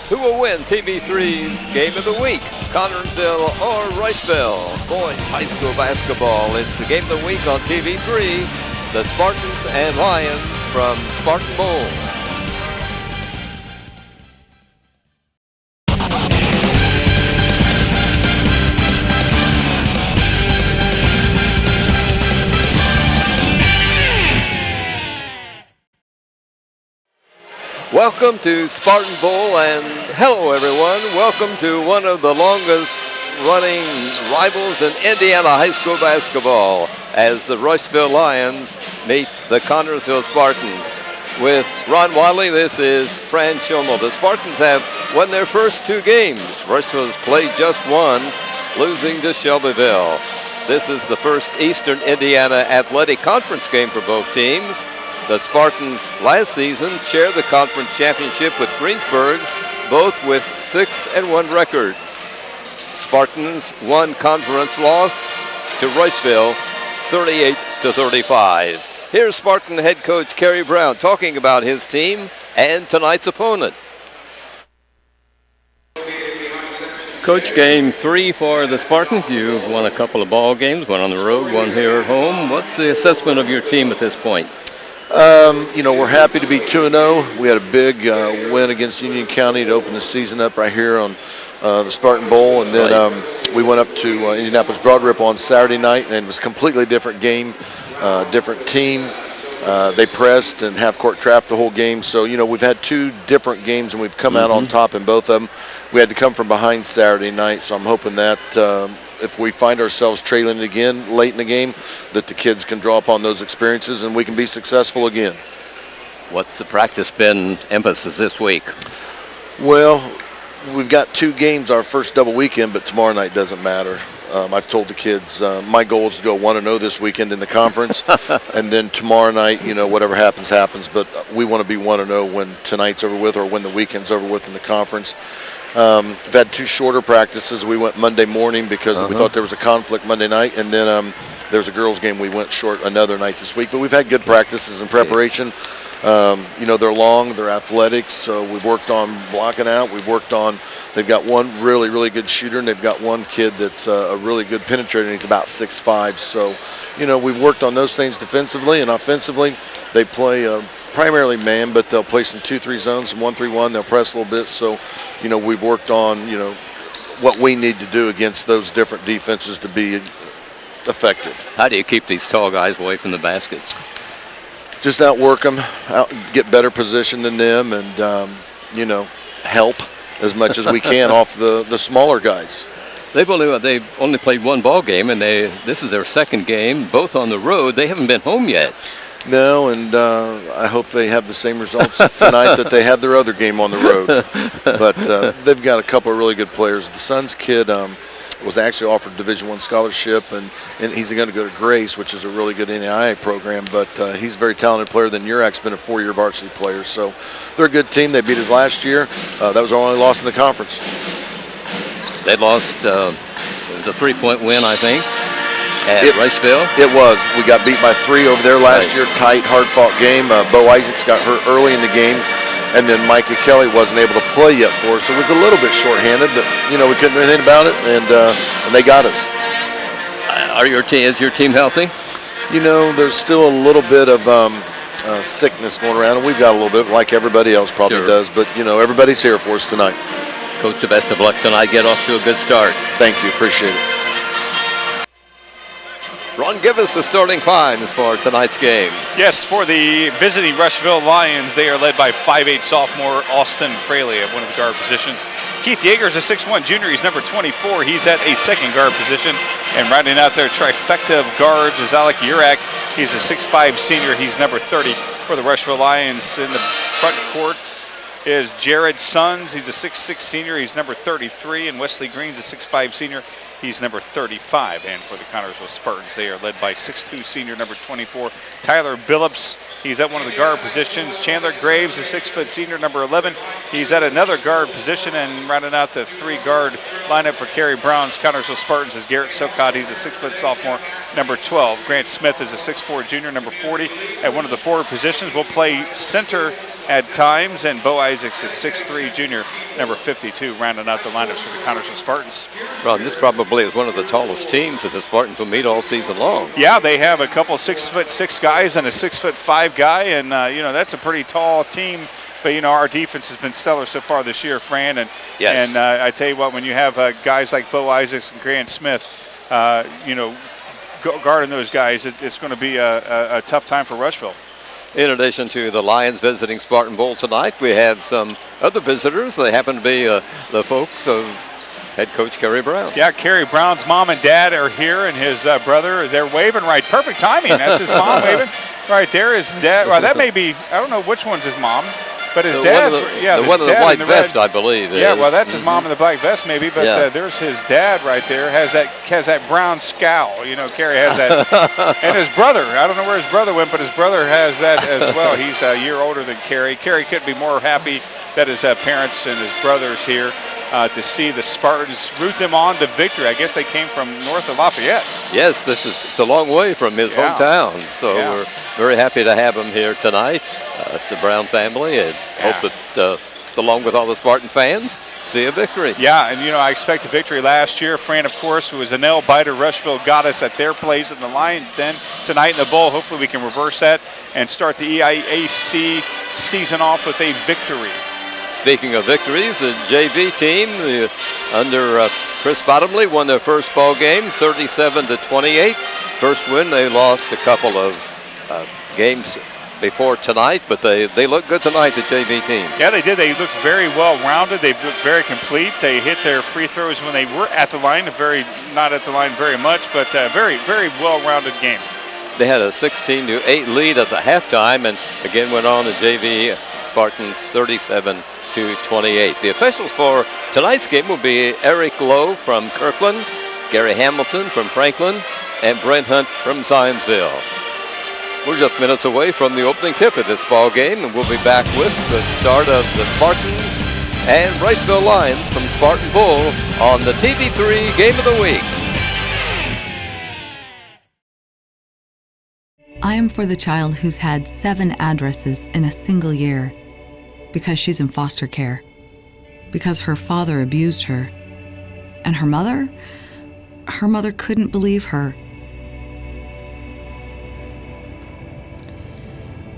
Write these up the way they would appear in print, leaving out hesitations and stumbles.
Who will win TV3's Game of the Week? Connersville or Rushville? Boys High School basketball. It's the Game of the Week on TV3. The Spartans and Lions from Spartan Bowl. Welcome to Spartan Bowl, and hello everyone. Welcome to one of the longest running rivals in Indiana high school basketball as the Rushville Lions meet the Connersville Spartans. With Ron Wadley, this is Fran Schummel. The Spartans have won their first two games. Rushville's played just one, losing to Shelbyville. This is the first Eastern Indiana Athletic Conference game for both teams. The Spartans last season shared the conference championship with Greensburg, both with 6-1 records. Spartans won conference loss to Rushville 38-35. Here's Spartan head coach Kerry Brown talking about his team and tonight's opponent. Coach, game 3 for the Spartans. You've won a couple of ball games, one on the road, one here at home. What's the assessment of your team at this point? We're happy to be 2-0. We had a big win against Union County to open the season up right here on the Spartan Bowl, and then we went up to Indianapolis Broad Ripple on Saturday night, and it was a completely different game, different team. They pressed and half-court trapped the whole game. So, we've had two different games, and we've come out on top in both of them. We had to come from behind Saturday night, so I'm hoping that if we find ourselves trailing again late in the game, that the kids can draw upon those experiences and we can be successful again. What's the practice been emphasis this week? Well, we've got two games, our first double weekend, but tomorrow night doesn't matter. I've told the kids my goal is to go 1-0 this weekend in the conference, and then tomorrow night, whatever happens, happens. But we want to be 1-0 when tonight's over with or when the weekend's over with in the conference. We've had two shorter practices. We went Monday morning because we thought there was a conflict Monday night, and then there was a girls' game. We went short another night this week. But we've had good practices in preparation. They're long, they're athletic, so we've worked on blocking out. We've worked on, they've got one really, really good shooter, and they've got one kid that's a really good penetrator, and he's about 6'5". So, we've worked on those things defensively, and offensively, they play primarily man, but they'll play some 2-3 zones, some 1-3-1. They'll press a little bit. So, we've worked on, what we need to do against those different defenses to be effective. How do you keep these tall guys away from the basket? Just outwork them, get better position than them, and, help as much as we can off the smaller guys. They've only played one ball game, and this is their second game, both on the road. They haven't been home yet. No, and I hope they have the same results tonight that they had their other game on the road. But they've got a couple of really good players. The Suns kid was actually offered Division I scholarship, and he's going to go to Grace, which is a really good NAIA program. But he's a very talented player. Then Urak's been a 4-year varsity player. So they're a good team. They beat us last year. That was our only loss in the conference. They lost, it was a 3-point win, I think. At Rushville? It was. We got beat by 3 over there last year. Tight, hard-fought game. Bo Isaacs got hurt early in the game, and then Micah Kelly wasn't able to play yet for us. So it was a little bit short-handed, but, we couldn't do anything about it, and they got us. Is your team healthy? There's still a little bit of sickness going around, and we've got a little bit, like everybody else probably does. But, everybody's here for us tonight. Coach, the best of luck tonight. Get off to a good start. Thank you. Appreciate it. Ron, give us the starting fives for tonight's game. Yes, for the visiting Rushville Lions, they are led by 5'8" sophomore Austin Fraley at one of the guard positions. Keith Yeager is a 6'1" junior. He's number 24. He's at a second guard position. And rounding out their trifecta of guards is Alec Urak. He's a 6'5" senior. He's number 30 for the Rushville Lions. In the front court is Jared Sons. He's a 6'6" senior. He's number 33. And Wesley Green's a 6'5" senior. He's number 35. And for the Connersville Spartans, they are led by 6'2" senior, number 24, Tyler Billups. He's at one of the guard positions. Chandler Graves, a 6-foot senior, number 11. He's at another guard position, and rounding out the 3-guard lineup for Kerry Brown's Connersville Spartans is Garrett Sokot. He's a 6-foot sophomore, number 12. Grant Smith is a 6'4" junior, number 40. At one of the forward positions, we'll play center at times, and Bo Isaacs is 6'3", junior, number 52, rounding out the lineups for the Connersville Spartans. Well, this probably is one of the tallest teams that the Spartans will meet all season long. Yeah, they have a couple 6'6" guys and a 6'5" guy, and that's a pretty tall team. But our defense has been stellar so far this year, Fran. And yes. And I tell you what, when you have guys like Bo Isaacs and Grant Smith, guarding those guys, it's going to be a tough time for Rushville. In addition to the Lions visiting Spartan Bowl tonight, we have some other visitors. They happen to be the folks of head coach Kerry Brown. Yeah, Kerry Brown's mom and dad are here, and his brother. They're waving right. Perfect timing. That's his mom waving. Right there, his dad. Well, that may be. I don't know which one's his mom. But his dad, the one in the white vest, I believe. Yeah, well, that's his mom in the black vest, maybe. But there's his dad right there. Has that brown scowl. Kerry has that, and his brother. I don't know where his brother went, but his brother has that as well. He's a year older than Kerry. Kerry couldn't be more happy that his parents and his brothers here to see the Spartans root them on to victory. I guess they came from north of Lafayette. Yes, it's a long way from his hometown, so we're very happy to have him here tonight. The Brown family, and hope that along with all the Spartan fans, see a victory. Yeah, and I expect a victory last year. Fran, of course, who was a nail biter. Rushville got us at their place in the Lions Den tonight in the bowl. Hopefully we can reverse that and start the EIAC season off with a victory. Speaking of victories, the JV team under Chris Bottomley won their first ball game, 37-28. First win, they lost a couple of games before tonight, but they look good tonight, the JV team. Yeah, they did. They looked very well-rounded. They looked very complete. They hit their free throws when they were at the line, not at the line very much, but very, very well-rounded game. They had a 16-8 lead at the halftime, and again went on the JV Spartans 37-28. The officials for tonight's game will be Eric Lowe from Kirkland, Gary Hamilton from Franklin, and Brent Hunt from Zionsville. We're just minutes away from the opening tip of this ball game, and we'll be back with the start of the Spartans and Rushville Lions from Spartan Bull on the TV3 Game of the Week. I am for the child who's had 7 addresses in a single year because she's in foster care, because her father abused her, and her mother couldn't believe her.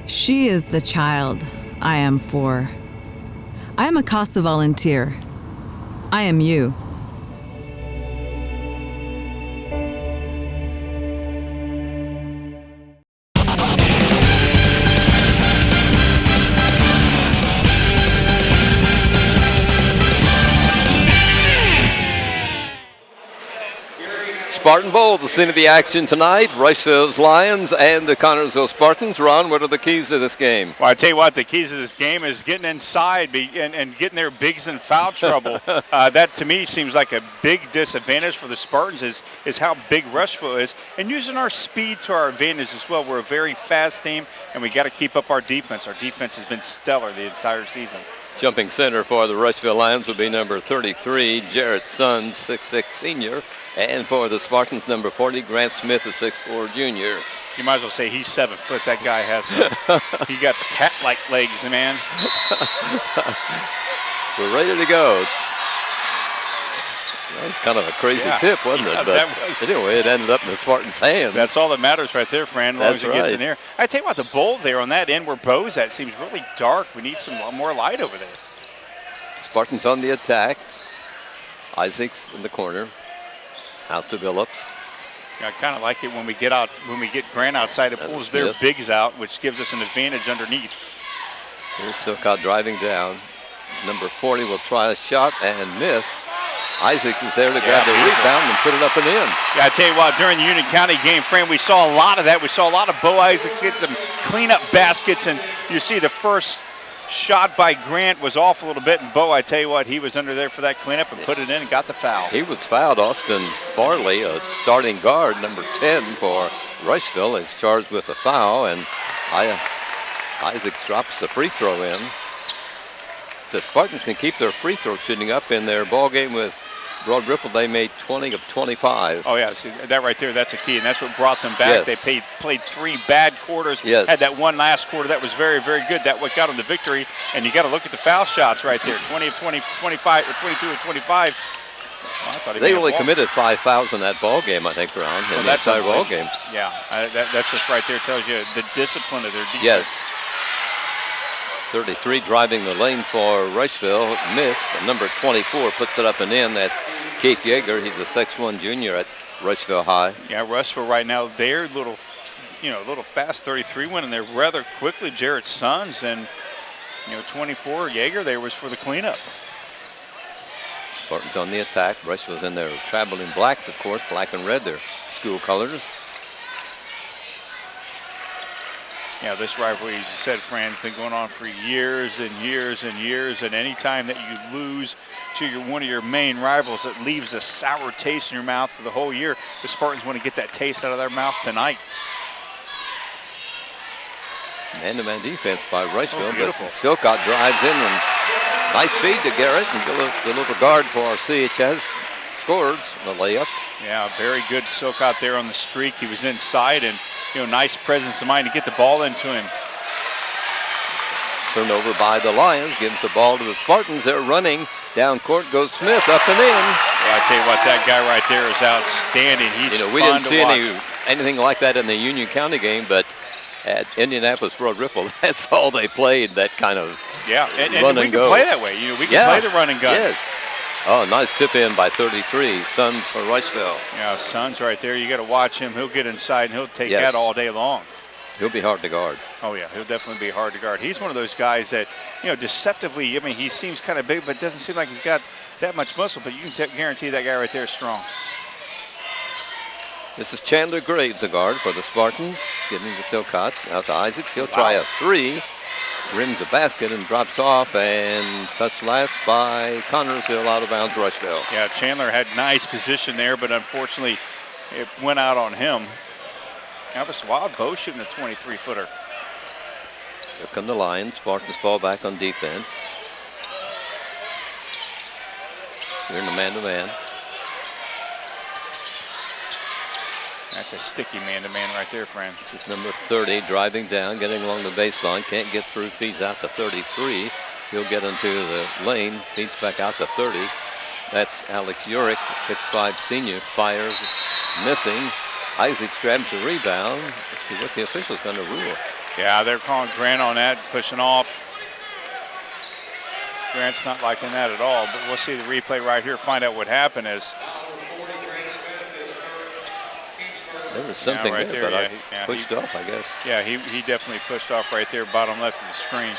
She is the child I am for. I am a CASA volunteer. I am you. Spartan Bowl, the scene of the action tonight. Rushville's Lions and the Connersville Spartans. Ron, what are the keys to this game? Well, I tell you what, the keys to this game is getting inside and getting their bigs in foul trouble. That, to me, seems like a big disadvantage for the Spartans is how big Rushville is, and using our speed to our advantage as well. We're a very fast team, and we got to keep up our defense. Our defense has been stellar the entire season. Jumping center for the Rushville Lions will be number 33, Jarrett Sons, 6'6" senior. And for the Spartans, number 40, Grant Smith, a 6'4" junior. You might as well say he's 7 foot. That guy has he got cat-like legs, man. We're ready to go. That was kind of a crazy tip, wasn't it? But anyway, it ended up in the Spartans' hands. That's all that matters right there, Fran, as long as it gets in there. I tell you what, the bowl there on that end where Bo's at seems really dark. We need some more light over there. Spartans on the attack. Isaacs in the corner. Out to Phillips. I kind of like it when we get Grant outside. It pulls their bigs out, which gives us an advantage underneath. Here's Silcott driving down. Number 40 will try a shot and miss. Isaacs is there to grab the rebound and put it up and in. Yeah, I tell you what, during the Union County game, Fran, we saw a lot of that. We saw a lot of Bo Isaacs get some cleanup baskets, and you see the first shot by Grant was off a little bit, and Bo, I tell you what, he was under there for that cleanup and put it in and got the foul. He was fouled. Austin Farley, a starting guard, number 10 for Rushville, is charged with a foul, and Isaacs drops the free throw in. The Spartans can keep their free throw shooting up in their ball game with Broad Ripple, they made 20 of 25. Oh, yeah, see, that right there, that's a key, and that's what brought them back. Yes. They played 3 bad quarters, Yes. had that one last quarter that was very, very good. That what got them the victory, and you got to look at the foul shots right there, 20 of 20, 25, or 22 of 25. Well, I thought he They may have only walked. committed 5 fouls in that ball game, I think, Ron, in the entire ball game. Yeah, that's just right there tells you the discipline of their defense. Yes. 33 driving the lane for Rushville, missed. And number 24 puts it up and in. That's Keith Yeager. He's a 6'1" junior at Rushville High. Yeah, Rushville right now, they're a little fast. 33 winning there rather quickly. Jarrett's sons, and 24 Yeager there was for the cleanup. Spartans on the attack. Rushville's in their traveling blacks, of course, black and red, their school colors. Yeah, this rivalry, as you said, Fran, has been going on for years and years and years. And any time that you lose to one of your main rivals, it leaves a sour taste in your mouth for the whole year. The Spartans want to get that taste out of their mouth tonight. Man-to-man defense by Rushville. Oh, beautiful. But Silcott drives in, and nice feed to Garrett. And the little guard for CHS scores the layup. Yeah, very good Silcott there on the streak. He was inside, and nice presence of mind to get the ball into him. Turnover by the Lions, gives the ball to the Spartans. They're running. Down court goes Smith, up and in. Well, I tell you what, that guy right there is outstanding. He's we fun didn't to see watch. anything like that in the Union County game, but at Indianapolis Broad Ripple, that's all they played, that kind of and run we and can go. play that way. We can play the run and gun. Yes. Oh, nice tip in by 33. Sons for Rushville. Yeah, Sons right there. You got to watch him. He'll get inside and he'll take Yes. that all day long. He'll be hard to guard. Oh yeah, he'll definitely be hard to guard. He's one of those guys that, deceptively. I mean, he seems kind of big, but doesn't seem like he's got that much muscle. But you can guarantee that guy right there is strong. This is Chandler Graves, the guard for the Spartans, giving to Silcott. Out to Isaacs. He'll try a 3. Rims the basket and drops off, and touched last by Connersville, out of bounds Rushville. Yeah, Chandler had nice position there, but unfortunately it went out on him. Albus Wild Bow shooting a 23-footer. Here come the Lions. Spartans fall back on defense. Here in the man-to-man. That's a sticky man-to-man right there, Fran. This is number 30, driving down, getting along the baseline. Can't get through, feeds out to 33. He'll get into the lane, feeds back out to 30. That's Alex Urick, the 6'5" senior, fires, missing. Isaacs grabs the rebound. Let's see what the official's going to rule. Yeah, they're calling Grant on that, pushing off. Grant's not liking that at all, but we'll see the replay right here, find out what happened is. There was something right there, there, but pushed off, I guess. Yeah, he definitely pushed off right there, bottom left of the screen.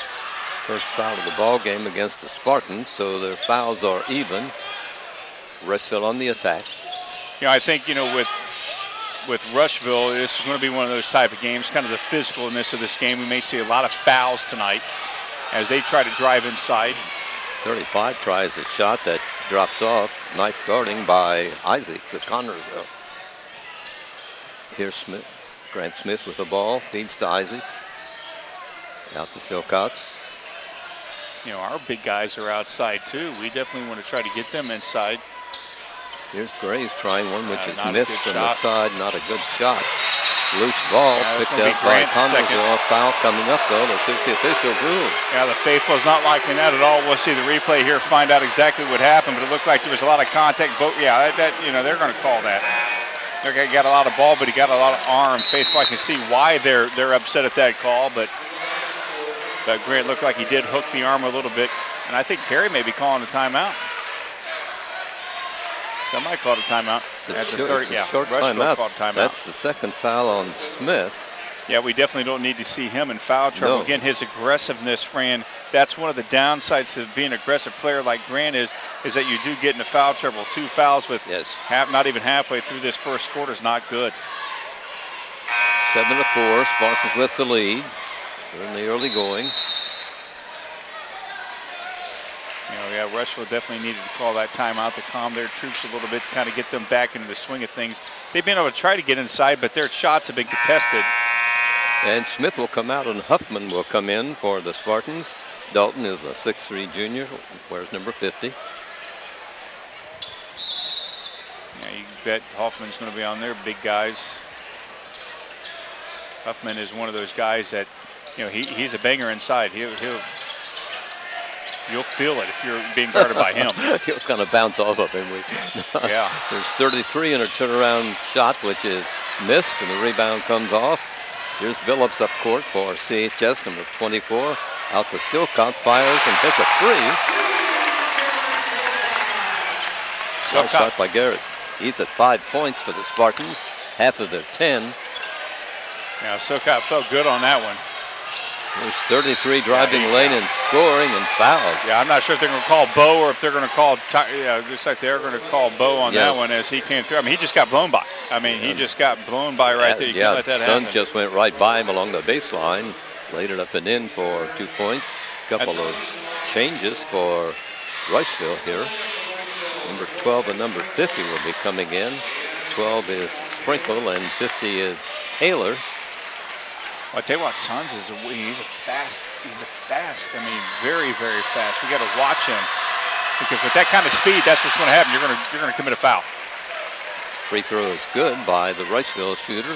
First foul of the ball game against the Spartans, so their fouls are even. Rushville on the attack. I think, with Rushville, this is going to be one of those type of games, kind of the physicalness of this game. We may see a lot of fouls tonight as they try to drive inside. 35 tries a shot that drops off. Nice guarding by Isaacs at Connersville. Here's Smith. Grant Smith with the ball, feeds to Isaacs. Out to Silcott. Our big guys are outside too. We definitely want to try to get them inside. Here's Graves trying one which is not a missed good from the shot. side. Not a good shot. Loose ball Yeah, picked that's gonna up be by Grant's Connersville. Foul coming up though. Let's see what the official ruled. Yeah, the faithful's not liking that at all. We'll see the replay here, find out exactly what happened, but it looked like there was a lot of contact. But yeah, they're going to call that. They got a lot of ball, but he got a lot of arm. Faithful, I can see why they're upset at that call, but Grant looked like he did hook the arm a little bit, and I think Perry may be calling a timeout. Somebody called a timeout. It's a short Rushville called timeout. That's the second foul on Smith. Yeah, we definitely don't need to see him in foul trouble. No. Again, his aggressiveness, Fran, that's one of the downsides to being an aggressive player like Grant is that you do get into foul trouble. 2 fouls with not even halfway through this first quarter is not good. 7-4, Spartans with the lead. They're in the early going. Rushville definitely needed to call that timeout to calm their troops a little bit, kind of get them back into the swing of things. They've been able to try to get inside, but their shots have been contested. And Smith will come out and Huffman will come in for the Spartans. Dalton is a 6'3" junior, wears number 50. Yeah, you bet Hoffman's going to be on there. Big guys. Huffman is one of those guys that, he's a banger inside. You'll feel it if you're being guarded by him. He was going to bounce off of him. Yeah. There's 33 in a turnaround shot, which is missed, and the rebound comes off. Here's Billups up court for CHS, number 24. Out to Silcott, fires and hits a three. Nice shot by Garrett. He's at 5 points for the Spartans, half of their 10. Yeah, Silcott felt good on that one. There's 33 driving lane and scoring and fouled. Yeah, I'm not sure if they're going to call Bo or if they're going to call. Looks like they're going to call Bo on that one as he came through. I mean, he just got blown by. He just got blown by right there. You can't let that happen. Suns just went right by him along the baseline, laid it up and in for 2 points. Couple of changes for Rushville here. Number 12 and number 50 will be coming in. 12 is Sprinkle and 50 is Taylor. Well, I tell you what, Sons he's a fast, very, very fast. We got to watch him because with that kind of speed, that's what's going to happen. You're going to commit a foul. Free throw is good by the Rushville shooter.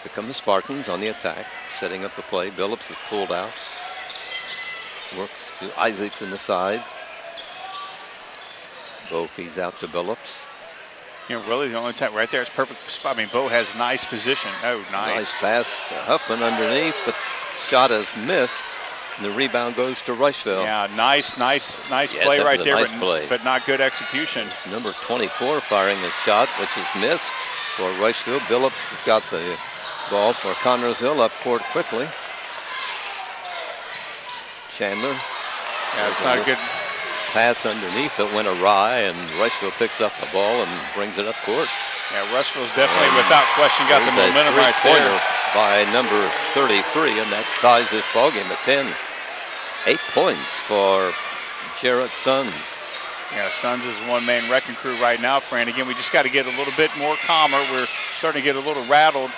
Here come the Spartans on the attack, setting up the play. Billups is pulled out. Works to Isaacs in the side. Bo feeds out to Billups. Really the only time right there, it's perfect spot. Bo has nice position. Oh, nice. Nice pass to Huffman underneath, but shot is missed. And the rebound goes to Rushville. Yeah, nice play right there, but not good execution. It's number 24 firing a shot, which is missed for Rushville. Billups has got the ball for Connersville up court quickly. Chandler. Yeah, it's not a good pass underneath. It went awry, and Rushville picks up the ball and brings it up court. Yeah, Rushville's definitely, without question, got the momentum right there. By number 33, and that ties this ballgame at 10. 8 points for Jarrett Sons. Yeah, Sons is one-man wrecking crew right now, Fran. Again, we just got to get a little bit more calmer. We're starting to get a little rattled.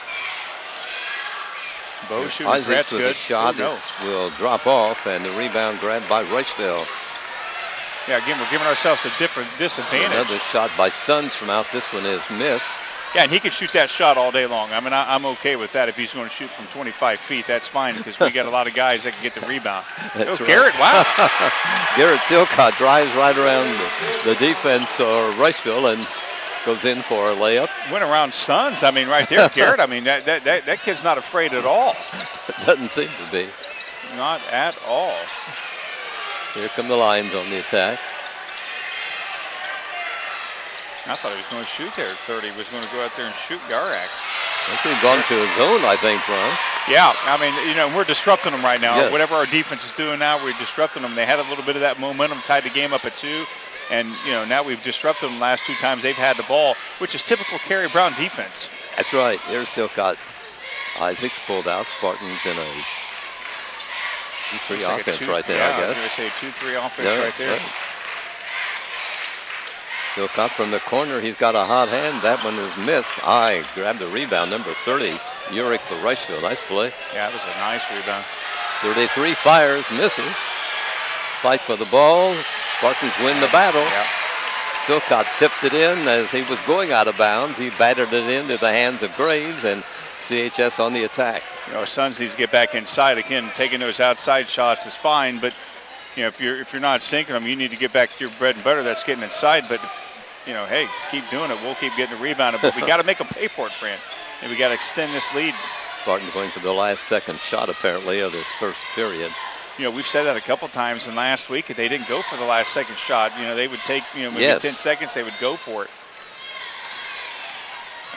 Bo shooting, Isaacs with good. A shot will drop off, and the rebound grabbed by Rushville. Yeah, again, we're giving ourselves a different disadvantage. Another shot by Sons from out. This one is missed. Yeah, and he can shoot that shot all day long. I mean, I'm okay with that. If he's going to shoot from 25 feet, that's fine because we got a lot of guys that can get the rebound. That's right. Garrett, wow. Garrett Silcott drives right around the defense or Rushville and goes in for a layup. Went around Sons. I mean, right there, Garrett. I mean, that kid's not afraid at all. Doesn't seem to be. Not at all. Here come the Lions on the attack. I thought he was going to shoot there at 30. He was going to go out there and shoot Garak. I think he's gone to his zone, I think, Ron. Yeah, I mean, we're disrupting them right now. Yes. Whatever our defense is doing now, we're disrupting them. They had a little bit of that momentum, tied the game up at 2. And, now we've disrupted them the last 2 times they've had the ball, which is typical Kerry Brown defense. That's right. There's Silcott. Isaacs pulled out. Spartans in a 2-3 offense right there, I guess. I was going to say 2-3 offense right there. Right. Silcott from the corner. He's got a hot hand. That one is missed. Grabbed the rebound. Number 30, Urick for Rushville. Nice play. Yeah, that was a nice rebound. 33 fires, misses. Fight for the ball. Spartans win the battle. Yeah. Silcott tipped it in as he was going out of bounds. He battered it into the hands of Graves, and CHS on the attack. Sons needs to get back inside again. Taking those outside shots is fine, but if you're not sinking them, you need to get back to your bread and butter. That's getting inside. But hey, keep doing it. We'll keep getting the rebound, but we got to make them pay for it, Fran. And we got to extend this lead. Spartans going for the last second shot apparently of this first period. We've said that a couple times in last week. If they didn't go for the last second shot, they would take maybe 10 seconds. They would go for it.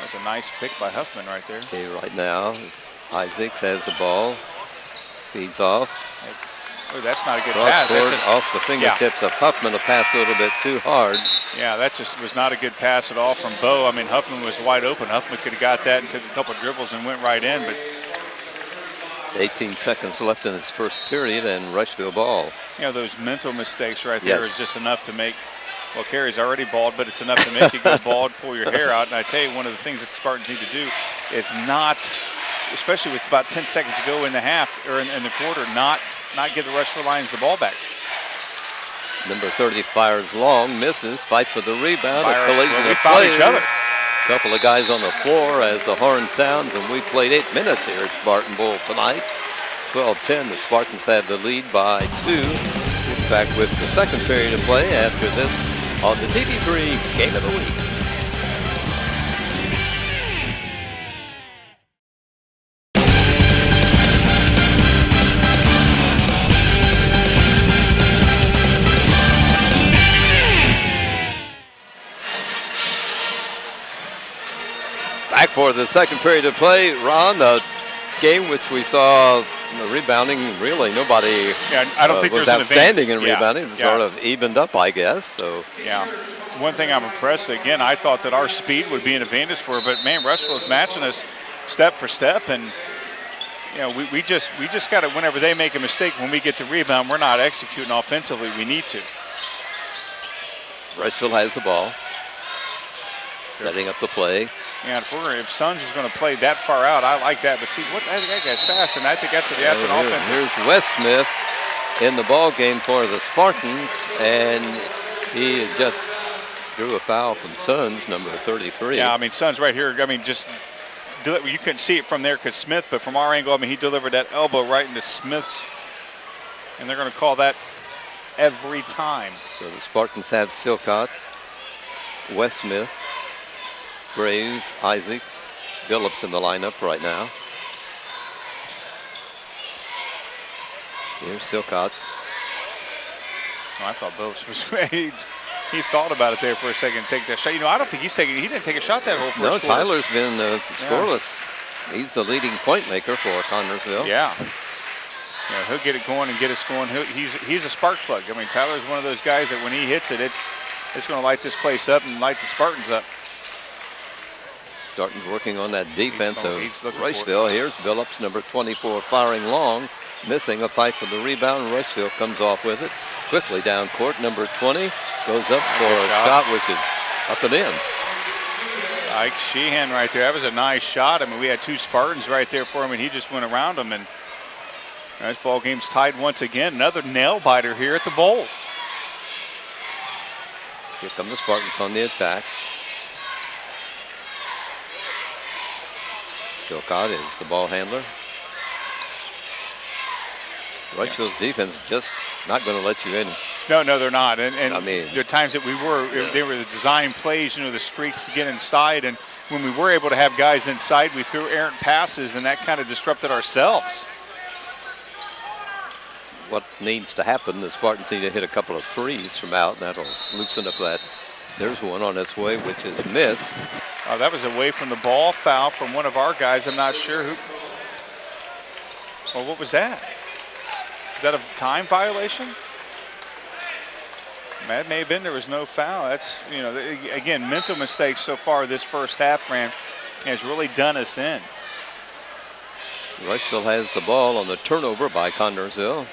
That's a nice pick by Huffman right there. Okay, right now, Isaacs has the ball. Feeds off. Oh, that's not a good pass. Off the fingertips of Huffman. A pass a little bit too hard. Yeah, that just was not a good pass at all from Bo. I mean, Huffman was wide open. Huffman could have got that and took a couple of dribbles and went right in. But 18 seconds left in this first period, and Rushville ball. Those mental mistakes right there is just enough to make. Well, Kerry's already bald, but it's enough to make you go bald, pull your hair out. And I tell you, one of the things that the Spartans need to do is not, especially with about 10 seconds to go in the half or in the quarter, not give the Rushville Lions the ball back. Number 30 fires long, misses. Fight for the rebound. A collision we of found players. each other. Couple of guys on the floor as the horn sounds, and we played 8 minutes here at Spartan Bowl tonight. 12-10, the Spartans had the lead by 2. We're back with the second period of play after this on the TV3 Game of the Week. Back for the second period of play. Ron, a game which we saw the rebounding, really nobody I don't think was there's outstanding an in rebounding. It sort of evened up, I guess. So yeah. One thing I'm impressed, again, I thought that our speed would be an advantage for her, but man, Rushville is matching us step for step, and we just got to, whenever they make a mistake, when we get the rebound, we're not executing offensively. We need to. Rushville has the ball, setting up the play. Yeah, if Sons is going to play that far out, I like that. But see, that guy's fast, and I think that's an offense. Here's Wes Smith in the ball game for the Spartans, and he just drew a foul from Sons, number 33. Yeah, I mean, Sons right here. I mean, just you couldn't see it from there because Smith, but from our angle, I mean, he delivered that elbow right into Smith's, and they're going to call that every time. So the Spartans have Silcott, Wes Smith, Graves, Isaacs, Phillips in the lineup right now. Here's Silcott. Oh, I thought Phillips was great. He thought about it there for a second, take that shot. I don't think he didn't take a shot that whole first quarter. No, Tyler's been scoreless. He's the leading point maker for Connersville. Yeah. He'll get it going and get us going. He's a spark plug. I mean, Tyler's one of those guys that when he hits it, it's going to light this place up and light the Spartans up. Starting working on that defense of Rushville. Here's Phillips, number 24, firing long, missing a fight for the rebound. Rushville comes off with it. Quickly down court, number 20 goes up for a shot which is up and in. Ike Sheehan right there. That was a nice shot. I mean, we had 2 Spartans right there for him, and he just went around them. And this ball game's tied once again. Another nail biter here at the bowl. Here come the Spartans on the attack. Silcott is the ball handler. Rushville's defense just not going to let you in. No, they're not. And I mean, the times that they were the design plays, the streaks to get inside. And when we were able to have guys inside, we threw errant passes, and that kind of disrupted ourselves. What needs to happen, the Spartans need to hit a couple of threes from out, and that'll loosen up that. There's one on its way, which is missed. That was away from the ball, foul from one of our guys. I'm not sure who. Well, what was that? Is that a time violation? That may have been. There was no foul. That's, again, mental mistakes so far this first half, Fran, has really done us in. Rushville has the ball on the turnover by Connersville.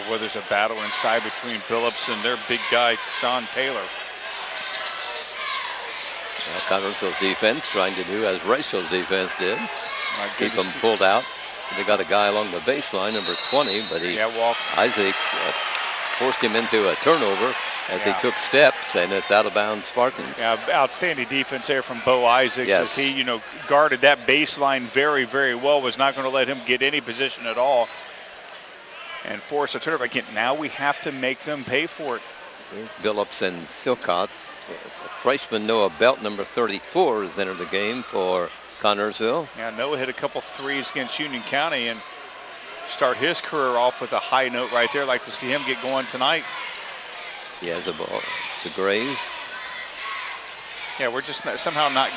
Where there's a battle inside between Phillips and their big guy, Sean Taylor. Well, Connersville's defense trying to do as Rushville's defense did. Keep them pulled out. They got a guy along the baseline, number 20, but Isaacs forced him into a turnover as he took steps, and it's out of bounds Spartans. Yeah, outstanding defense there from Bo Isaacs as he, guarded that baseline very, very well, was not going to let him get any position at all and force a turnover. Again, now we have to make them pay for it. Phillips and Silcott. Freshman Noah Belt, number 34, has entered the game for Connersville. Yeah, Noah hit a couple threes against Union County and start his career off with a high note right there. Like to see him get going tonight. He has the ball to Graves. Yeah, we're just somehow not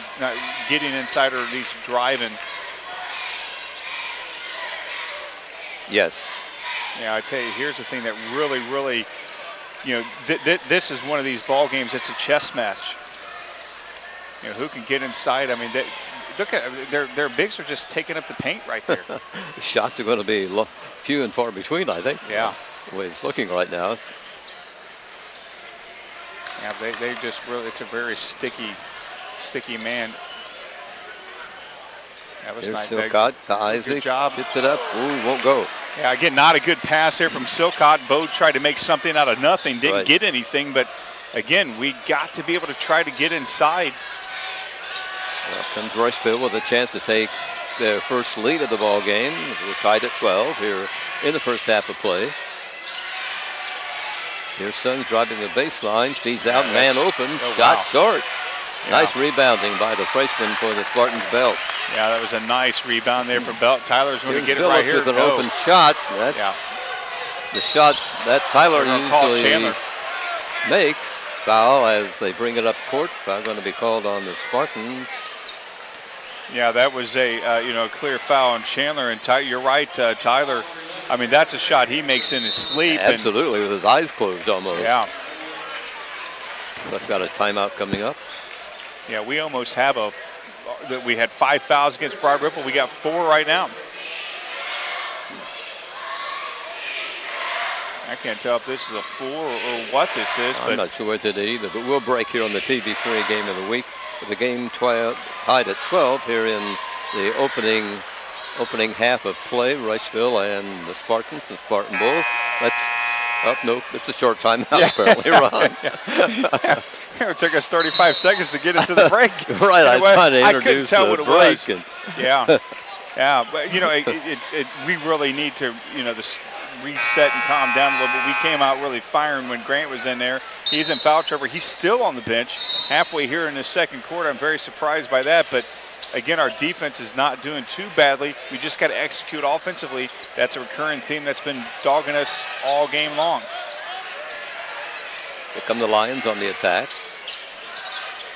getting inside or at least driving. Yes. Yeah, I tell you, here's the thing that really, this is one of these ball games. It's a chess match. Who can get inside? I mean, look at their bigs are just taking up the paint right there. The shots are going to be few and far between, I think. Yeah. The way it's looking right now. Yeah, they just really, it's a very sticky man. That was Here's nice. Silcott to Isaac. Good job. Tips it up. Ooh, won't go. Yeah, again, not a good pass there from Silcott. Bo tried to make something out of nothing. Didn't Right. get anything, but again, we got to be able to try to get inside. Well, comes Rushville with a chance to take their first lead of the ball game. We're tied at 12 here in the first half of play. Here's Sons driving the baseline, feeds out, man open, shot wow. short. Yeah. Nice rebounding by the freshman for the Spartans. Belt. Yeah, that was a nice rebound there from Belt. Tyler's going to get it Billups right here. with an No. open shot. That's Yeah. the shot that Tyler They're gonna call usually Chandler. makes. Foul as they bring it up court. Foul going to be called on the Spartans. Yeah, that was a clear foul on Chandler. And you're right, Tyler. I mean, that's a shot he makes in his sleep. Absolutely, with his eyes closed almost. And, yeah. So I've got a timeout coming up. Yeah, we almost have we had 5 fouls against Broad Ripple. We got 4 right now. I can't tell if this is a 4 or what this is. I'm not sure what it is either, but we'll break here on the TV3 game of the week. With the game tied at 12 here in the opening half of play. Rushville and the Spartans and Spartan Bulls. Nope, it's a short timeout apparently, Ron. It took us 35 seconds to get into the break. Right, I was trying to I couldn't introduce tell the what it break. was. Yeah, yeah, but we really need to, this reset and calm down a little bit. We came out really firing when Grant was in there. He's in foul trouble. He's still on the bench halfway here in the second quarter. I'm very surprised by that, but again, our defense is not doing too badly. We just got to execute offensively. That's a recurring theme that's been dogging us all game long. Here come the Lions on the attack.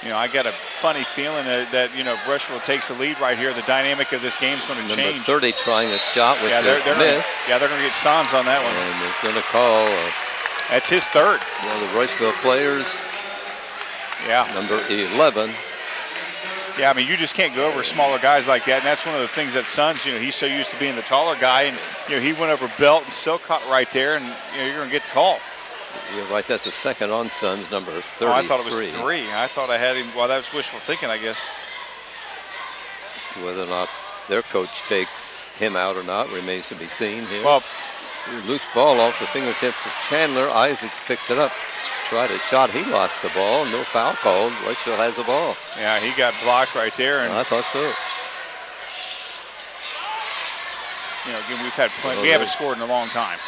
I got a funny feeling that Rushville takes the lead right here. The dynamic of this game is going to Number change. 30 trying a shot with Yeah, a miss. they're going to get Sans on that one. And they're going to call That's his third. one of the Rushville players, Yeah. number 11. Yeah, I mean, you just can't go over smaller guys like that, and that's one of the things that Sons, he's so used to being the taller guy, and, he went over Belt and Silcott right there, and, you're going to get the call. You're right, that's the second on Sons, number 33. Oh, I thought it was 3. I thought I had him. Well, that was wishful thinking, I guess. Whether or not their coach takes him out or not remains to be seen here. Well, loose ball off the fingertips of Chandler. Isaacs picked it up. Tried a shot. He lost the ball. No foul called. Rushville has the ball. yeah, he got blocked right there. And, I thought so. again, we've had plenty. We haven't scored in a long time.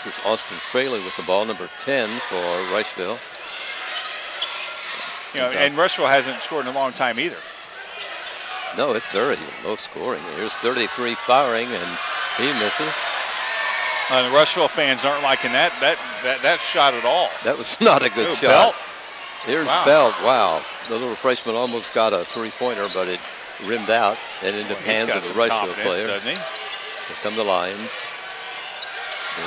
This is Austin Fraley with the ball, number 10 for Rushville. And Rushville hasn't scored in a long time either. No, it's very low scoring. Here's 33 firing, and he misses. The Rushville fans aren't liking that shot at all. That was not a good shot. Belt. Here's Wow. Belt. Wow. The little freshman almost got a three-pointer, but it rimmed out and into the hands of a Rushville player. Doesn't he? Here come the Lions.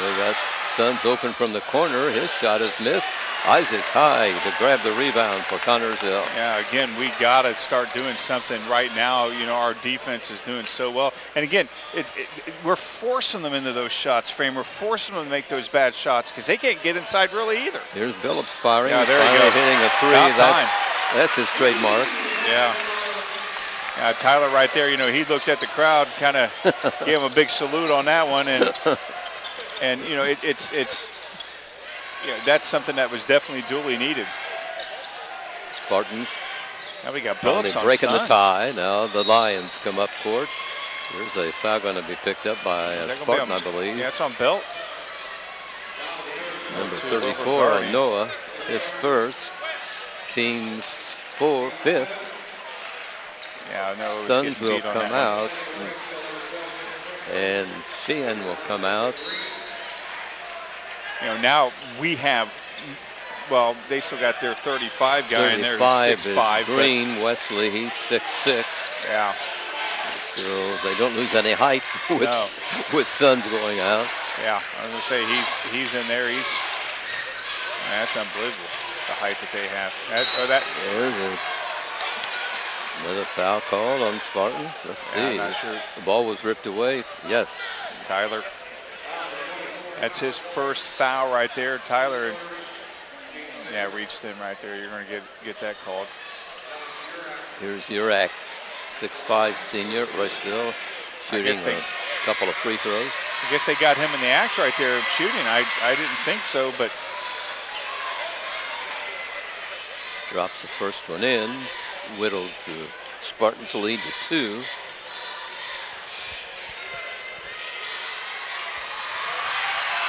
They got Sons open from the corner. His shot is missed. Isaac high to grab the rebound for Connersville. Yeah, again, we got to start doing something right now. Our defense is doing so well. And again, we're forcing them into those shots, Frame. We're forcing them to make those bad shots because they can't get inside really either. Here's Billups firing. Yeah, there Finally you go. hitting a three. That's his trademark. Yeah. Yeah, Tyler right there, he looked at the crowd, kind of gave him a big salute on that one. And it's that's something that was definitely duly needed. Spartans Now we got finally Billups on breaking the Sons. tie. Now the Lions come up court. There's a foul going to be picked up by Is that Spartan, gonna I be on- believe. Yeah, it's on Belt. Number It's 34 over on Noah. His first. Team's fifth. Yeah, I know. it was Sons getting will beat on come that one. out. And Sheehan will come out. Now we have, well, they still got their 35 guy in there who's 35 6'5". is Green. Wesley, he's 6'6". Yeah. So they don't lose any height with, No. with Sons going out. Yeah, I was gonna say he's in there. That's unbelievable, the height that they have. There's another foul called on Spartans. Let's see. Yeah, I'm not sure. The ball was ripped away. Yes. Tyler. That's his first foul right there. Tyler, reached in right there. You're gonna get that called. Here's Urak, 6'5" senior at Rushville, shooting a couple of free throws. I guess they got him in the act right there shooting. I didn't think so, but drops the first one in, whittles the Spartans lead to 2.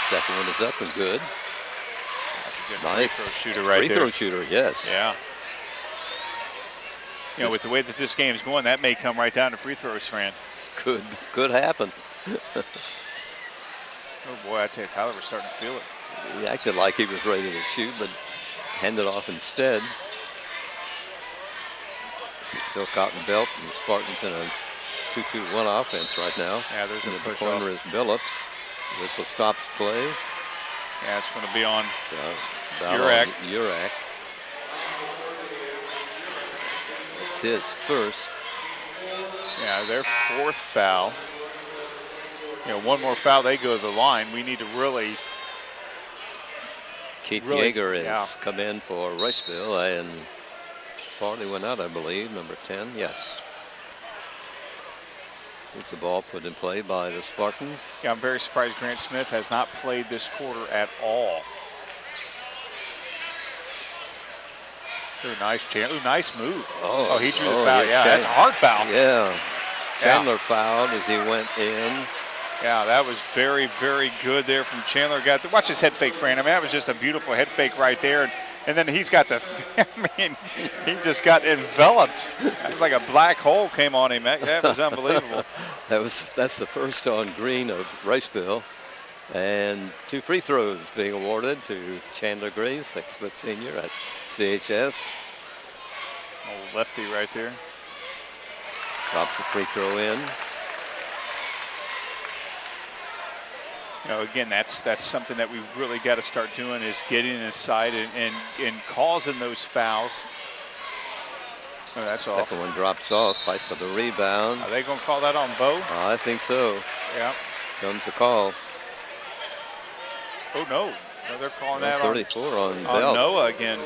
Second one is up and good. Nice free throw shooter right free there. throw shooter, yes. Yeah. You know, with the way that this game's going, that may come right down to free throws, Fran. Could happen. Oh boy, I tell you, Tyler was starting to feel it. He acted like he was ready to shoot, but handed off instead. This is Silcott and Belt, and the Spartans in a 2-2-1 offense right now. Yeah, there's a the push corner off. is Billups. Whistle stops play. Yeah, it's going to be on Urak. Urak. It's his first. Yeah, their 4th foul. You know, one more foul, they go to the line. We need to really. Keith Yeager has come in for Rushville, and Farley went out, I believe, number 10. Yes. It's a ball put in play by the Spartans. Yeah, I'm very surprised Grant Smith has not played this quarter at all. Ooh, nice nice move. Oh, he drew the foul. Yeah, that's a hard foul. Yeah. Chandler fouled as he went in. Yeah, that was very, very good there from Chandler. Watch his head fake, Fran. I mean, that was just a beautiful head fake right there. And then he's got the, I mean, he just got enveloped. It was like a black hole came on him. That was unbelievable. That's the first on green of Rushville. And 2 free throws being awarded to Chandler Gray, 6-foot senior at CHS. Old lefty right there. Drops the free throw in. You know, again, that's something that we really got to start doing, is getting inside and causing those fouls. Oh, that's off. Second one drops off. Fight for the rebound. Are they going to call that on Bo? I think so. Yeah. Comes the call. Oh no, they're calling that 34 on Belt. Noah again.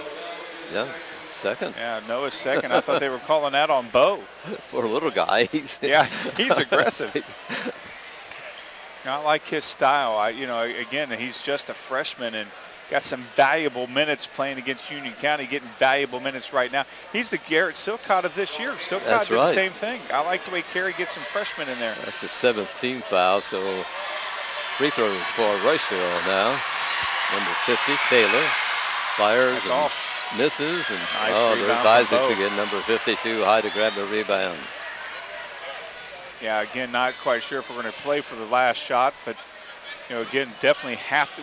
Yeah, second. Yeah, Noah's second. I thought they were calling that on Bo. For a little guy. Yeah, he's aggressive. Not like his style. You know, again, he's just a freshman and got some valuable minutes playing against Union County, getting valuable minutes right now. He's the Garrett Silcott of this year. Silcott did the same thing. I like the way Carey gets some freshmen in there. That's the 17th foul, so free throws for Rushville now. Number 50, Taylor, fires and off. Misses. And nice there's Isaacs again, number 52, high to grab the rebound. Yeah, again, not quite sure if we're going to play for the last shot, but you know, again, definitely have to.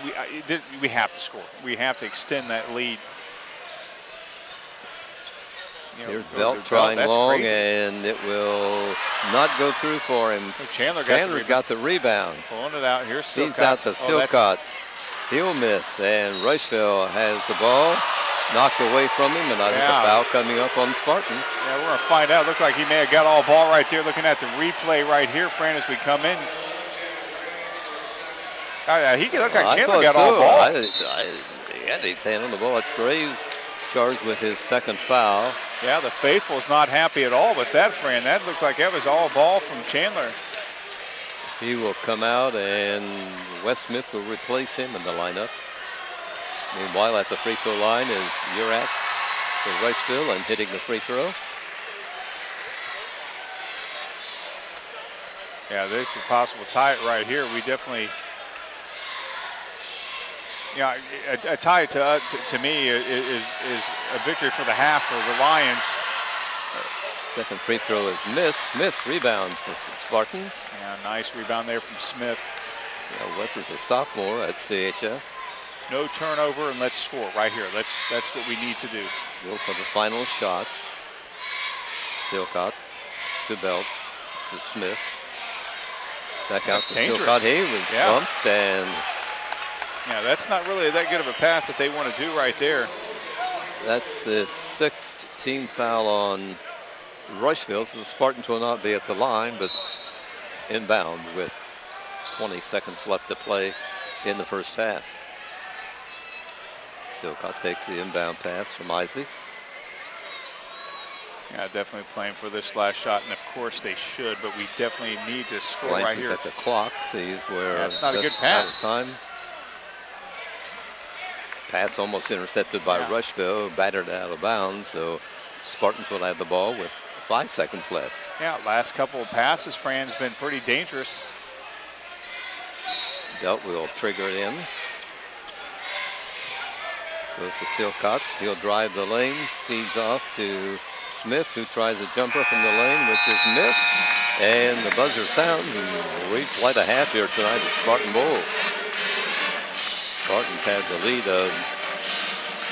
We have to score. We have to extend that lead. You know, here's Belt trying long, and it will not go through for him. Oh, Chandler's got the rebound. Pulling it out. Here's Silcott. Feeds out to Silcott. He'll miss, and Rushville has the ball. Knocked away from him, and I think a foul coming up on the Spartans. Yeah, we're going to find out. Looked like he may have got all ball right there. Looking at the replay right here, Fran, as we come in. He looked like Chandler got all ball. He had his hand on the ball. It's Graves charged with his second foul. Yeah, the faithful's not happy at all with that, Fran. That looked like that was all ball from Chandler. He will come out, and Wes Smith will replace him in the lineup. Meanwhile, at the free throw line is Urak for Rushville and hitting the free throw. Yeah, there's a possible tie it right here. We definitely, yeah, a tie to me is a victory for the half for the Lions. Second free throw is missed. Smith rebounds for the Spartans. Yeah, nice rebound there from Smith. Yeah, Wes is a sophomore at CHS. No turnover, and let's score right here. That's what we need to do. Go for the final shot. Silcott to Belt to Smith. Back out to Silcott. He was bumped, and yeah, that's not really that good of a pass that they want to do right there. That's the 6th team foul on Rushville, so the Spartans will not be at the line, but inbound with 20 seconds left to play in the first half. Silcott takes the inbound pass from Isaacs. Yeah, definitely playing for this last shot, and of course they should, but we definitely need to score right here. At the clock, sees where it's not a good pass. Time. Pass almost intercepted by Rushville, battered out of bounds, so Spartans will have the ball with 5 seconds left. Yeah, last couple of passes, Fran's been pretty dangerous. Delt will trigger it in. Goes to Silcott. He'll drive the lane, feeds off to Smith, who tries a jumper from the lane, which is missed. And the buzzer sounds, and we've played a half here tonight at Spartan Bowl. Spartans have the lead of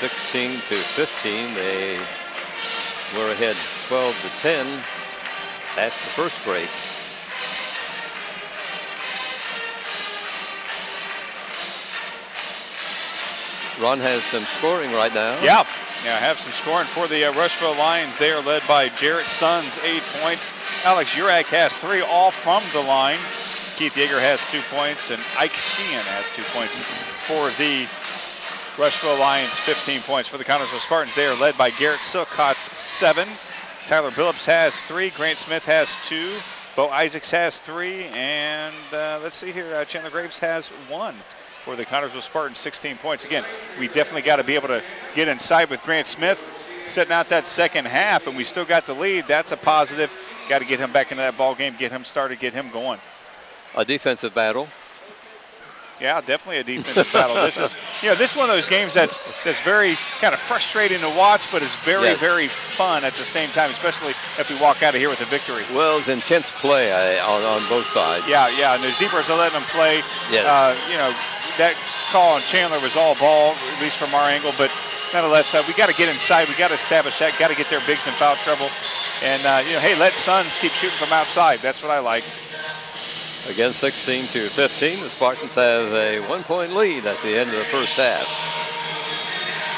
16-15. They were ahead 12-10 at the first break. Ron has some scoring right now. Yeah, have some scoring for the Rushville Lions. They are led by Jarrett Sons, 8 points. Alex Urag has 3, all from the line. Keith Yeager has 2 points, and Ike Sheehan has 2 points for the Rushville Lions, 15 points. For the Connersville Spartans, they are led by Garrett Silcott's 7. Tyler Billups has 3. Grant Smith has 2. Bo Isaacs has 3. And let's see here, Chandler Graves has 1. For the Connersville Spartans, 16 points. Again, we definitely got to be able to get inside with Grant Smith setting out that second half, and we still got the lead. That's a positive. Got to get him back into that ball game, get him started, get him going. A defensive battle. Yeah, definitely a defensive battle. This is, this is one of those games that's very kind of frustrating to watch, but is very, very fun at the same time, especially if we walk out of here with a victory. Well, it's intense play on both sides. Yeah, and the Zebras are letting them play. Yes. That call on Chandler was all ball, at least from our angle, but nonetheless, we got to get inside. We got to establish that. Got to get their bigs in foul trouble, and hey, let Suns keep shooting from outside. That's what I like. Again, 16-15. The Spartans have a 1-point lead at the end of the first half.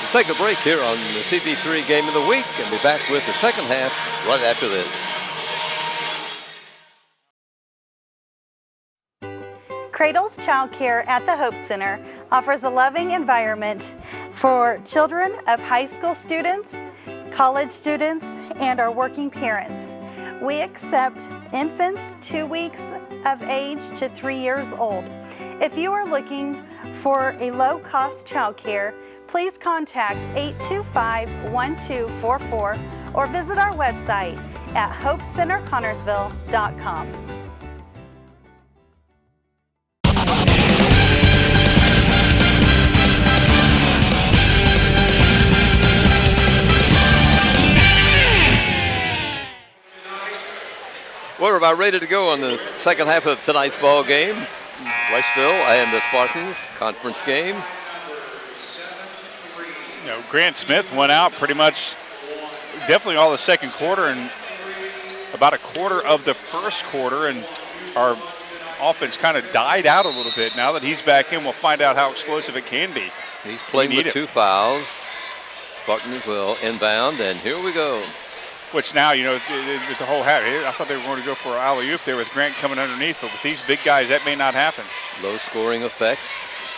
We'll take a break here on the CB3 Game of the Week and be back with the second half right after this. Cradles Child Care at the Hope Center offers a loving environment for children of high school students, college students, and our working parents. We accept infants 2 weeks of age to 3 years old. If you are looking for a low-cost child care, please contact 825-1244 or visit our website at hopecenterconnersville.com. We're about ready to go on the second half of tonight's ball game. Rushville and the Spartans conference game. Grant Smith went out pretty much definitely all the second quarter and about a quarter of the first quarter, and our offense kind of died out a little bit. Now that he's back in, we'll find out how explosive it can be. He's playing with 2 fouls. Spartans will inbound, and here we go. Which now, with the whole hat, I thought they were going to go for an alley-oop there with Grant coming underneath, but with these big guys, that may not happen. Low scoring effect.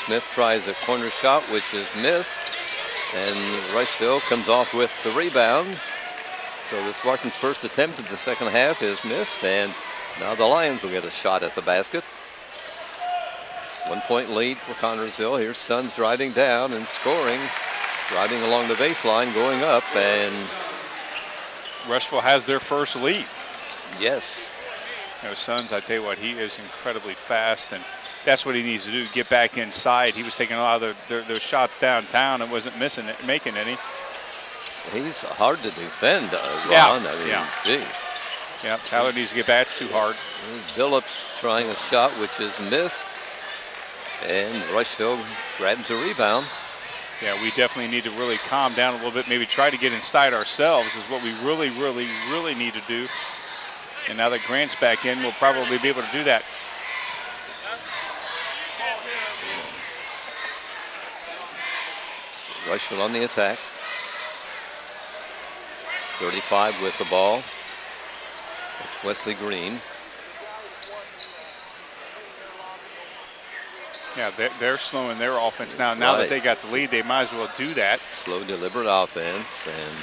Smith tries a corner shot, which is missed, and Rushville comes off with the rebound. So the Spartans' first attempt at the second half is missed, and now the Lions will get a shot at the basket. 1-point lead for Connersville. Here's Suns driving down and scoring, driving along the baseline, going up, and Rushville has their first lead. Yes. Suns, I tell you what, he is incredibly fast, and that's what he needs to do, get back inside. He was taking a lot of those shots downtown and wasn't making any. He's hard to defend, Ron. Yeah. Gee. Yeah, Tyler needs to get back. It's too hard. Billups trying a shot, which is missed, and Rushville grabs a rebound. Yeah, we definitely need to really calm down a little bit, maybe try to get inside ourselves is what we really, really, really need to do. And now that Grant's back in, we'll probably be able to do that. Rushville on the attack. 35 with the ball. It's Wesley Green. Yeah, they're slowing their offense now. Now that they got the lead, they might as well do that. Slow, deliberate offense, and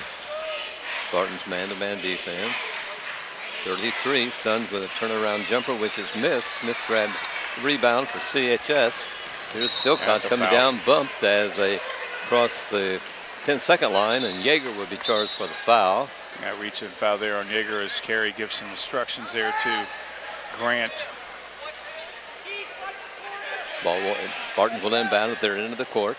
Spartans man-to-man defense. 33, Suns with a turnaround jumper, which is missed. Smith grabbed the rebound for CHS. Here's Silcott coming down, bumped as they cross the 10-second line, and Yeager would be charged for the foul. Yeah, reach and foul there on Yeager as Carey gives some instructions there to Grant. Spartans will inbound at their end of the court.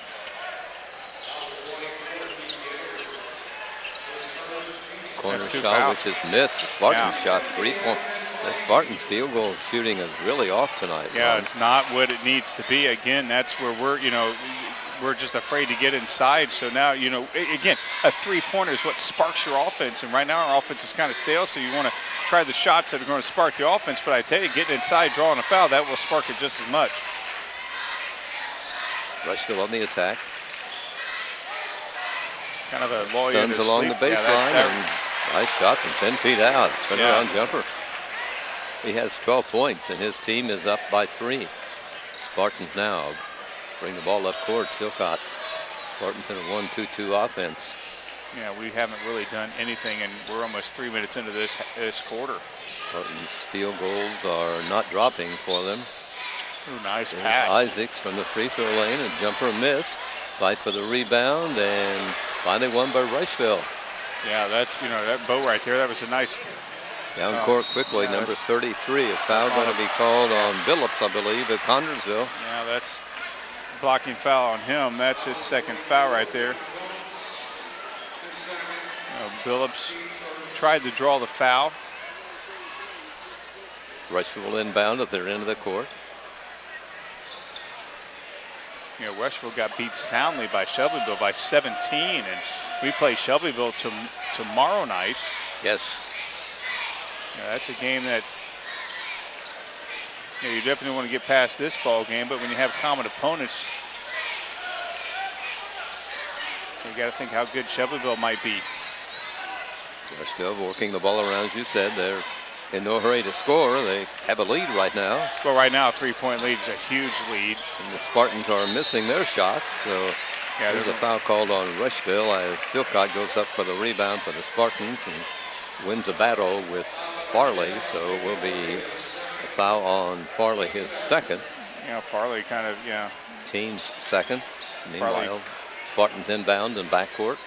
Corner shot, which is missed. The Spartans shot 3 points. The Spartans field goal shooting is really off tonight. Yeah, it's not what it needs to be. Again, that's where we're just afraid to get inside. So now, again, a three-pointer is what sparks your offense. And right now our offense is kind of stale, so you want to try the shots that are going to spark the offense. But I tell you, getting inside, drawing a foul, that will spark it just as much. Rushville on the attack. Kind of a lawyer Suns along the baseline. And nice shot from 10 feet out. Turnaround jumper. He has 12 points, and his team is up by 3. Spartans now bring the ball up court. Silcott. Spartans in a 1-2-2 offense. Yeah, we haven't really done anything, and we're almost 3 minutes into this quarter. Spartans field goals are not dropping for them. Ooh, nice There's pass. Isaacs from the free throw lane, and jumper missed. Fight for the rebound, and finally won by Rushville. Yeah, that's, that bow right there, that was a nice. Down court quickly, number 33. A foul going to be called on Billups, I believe, at Connersville. Yeah, that's blocking foul on him. That's his second foul right there. Billups tried to draw the foul. Rushville inbound at their end of the court. Rushville got beat soundly by Shelbyville by 17, and we play Shelbyville tomorrow night. Yes. That's a game that you definitely want to get past this ball game, but when you have common opponents, you got to think how good Shelbyville might be. Rushville working the ball around, as you said. They're in no hurry to score. They have a lead right now. Well, right now, a three-point lead is a huge lead. And the Spartans are missing their shots, so there's a foul called on Rushville as Silcott goes up for the rebound for the Spartans and wins a battle with Farley, so it will be a foul on Farley, his second. Farley kind of, Team's second. Meanwhile, Spartans inbound and backcourt.